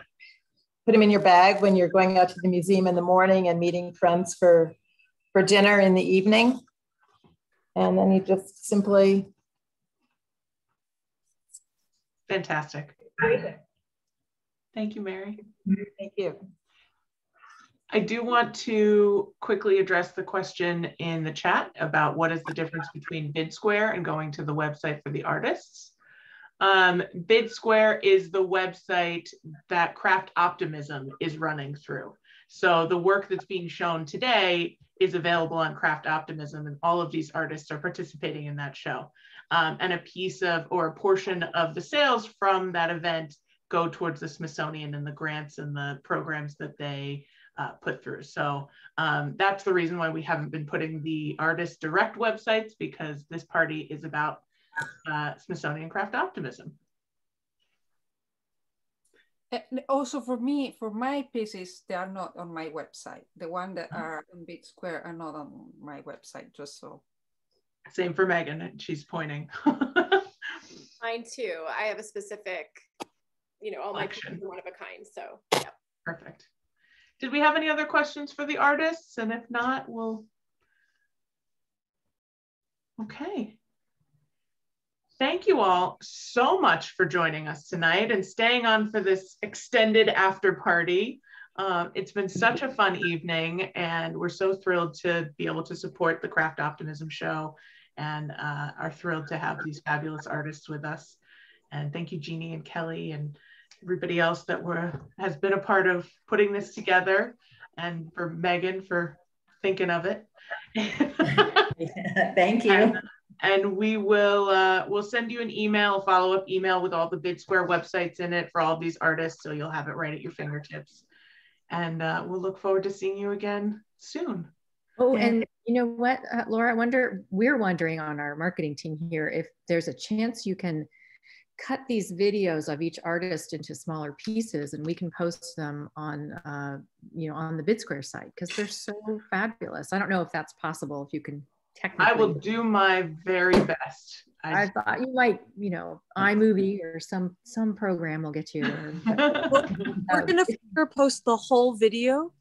Put them in your bag when you're going out to the museum in the morning and meeting friends for dinner in the evening. And then you just simply. Fantastic. Thank you, Mary. Thank you. I do want to quickly address the question in the chat about what is the difference between BidSquare and going to the website for the artists. BidSquare is the website that Craft Optimism is running through. So the work that's being shown today is available on Craft Optimism, and all of these artists are participating in that show. And a piece of, or a portion of the sales from that event go towards the Smithsonian and the grants and the programs that they put through. So that's the reason why we haven't been putting the artist direct websites, because this party is about Smithsonian Craft Optimism. And also for me, for my pieces, they are not on my website. The ones that are on BidSquare are not on my website, just so. Same for Megan, she's pointing. Mine too. I have a specific, you know, all my pieces are one of a kind, so yeah. Perfect. Did we have any other questions for the artists? And if not, we'll. Okay. Thank you all so much for joining us tonight and staying on for this extended after party. It's been such a fun evening, and we're so thrilled to be able to support the Craft Optimism show, and are thrilled to have these fabulous artists with us. And thank you, Jeannie and Kelly and everybody else that has been a part of putting this together, and for Megan for thinking of it. Thank you. And we will we'll send you an email, a follow-up email with all the BidSquare websites in it for all these artists, so you'll have it right at your fingertips. And we'll look forward to seeing you again soon. Oh, and you know what, Laura, we're wondering on our marketing team here if there's a chance you can cut these videos of each artist into smaller pieces, and we can post them on you know, on the BidSquare site, because they're so fabulous. I don't know if that's possible, if you can technically. I will do my very best. I thought you might, you know, iMovie or some program will get you. We're gonna post the whole video,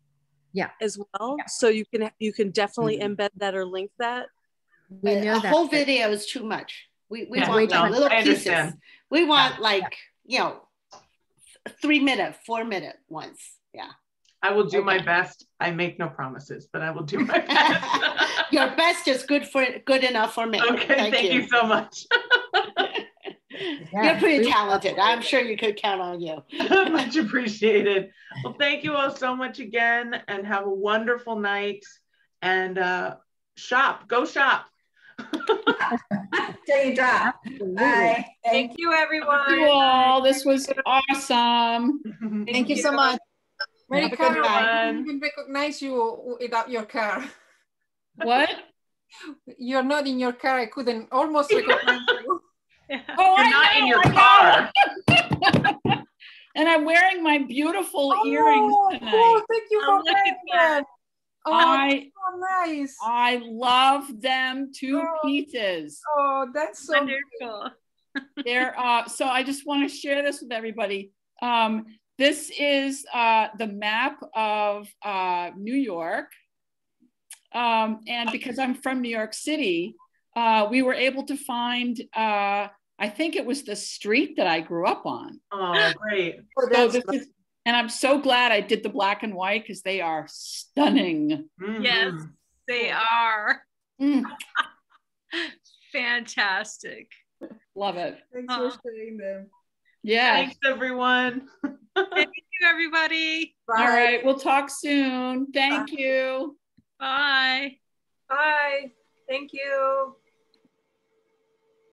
yeah, as well. Yeah. So you can definitely embed that or link that. We know that whole video is too much. We want like little pieces. We want like, you know, 3-minute, 4-minute ones. Yeah. I will do my best. I make no promises, but I will do my best. Your best is good enough for me. Okay, thank you so much. You're pretty talented. I'm sure you could count on you. Much appreciated. Well, thank you all so much again, and have a wonderful night. And go shop. Till you drop. Bye. Thank you, everyone. Thank you all. This was awesome. Thank you so much. Mary Carol, I didn't even recognize you without your car. What? You're not in your car. I couldn't almost recognize you. Oh, you're not in your car. And I'm wearing my beautiful earrings tonight. Oh, thank you for wearing that. Oh, so nice. I love them to pieces. Oh, that's so wonderful. They're so I just want to share this with everybody. This is the map of New York. And because I'm from New York City, we were able to find, I think it was the street that I grew up on. Oh, great. And I'm so glad I did the black and white, because they are stunning. Mm-hmm. Yes, they are. Fantastic. Love it. Thanks for sharing them. Yeah. Thanks, everyone. Thank you, everybody. Bye. All right. We'll talk soon. Thank you. Bye. Bye. Thank you.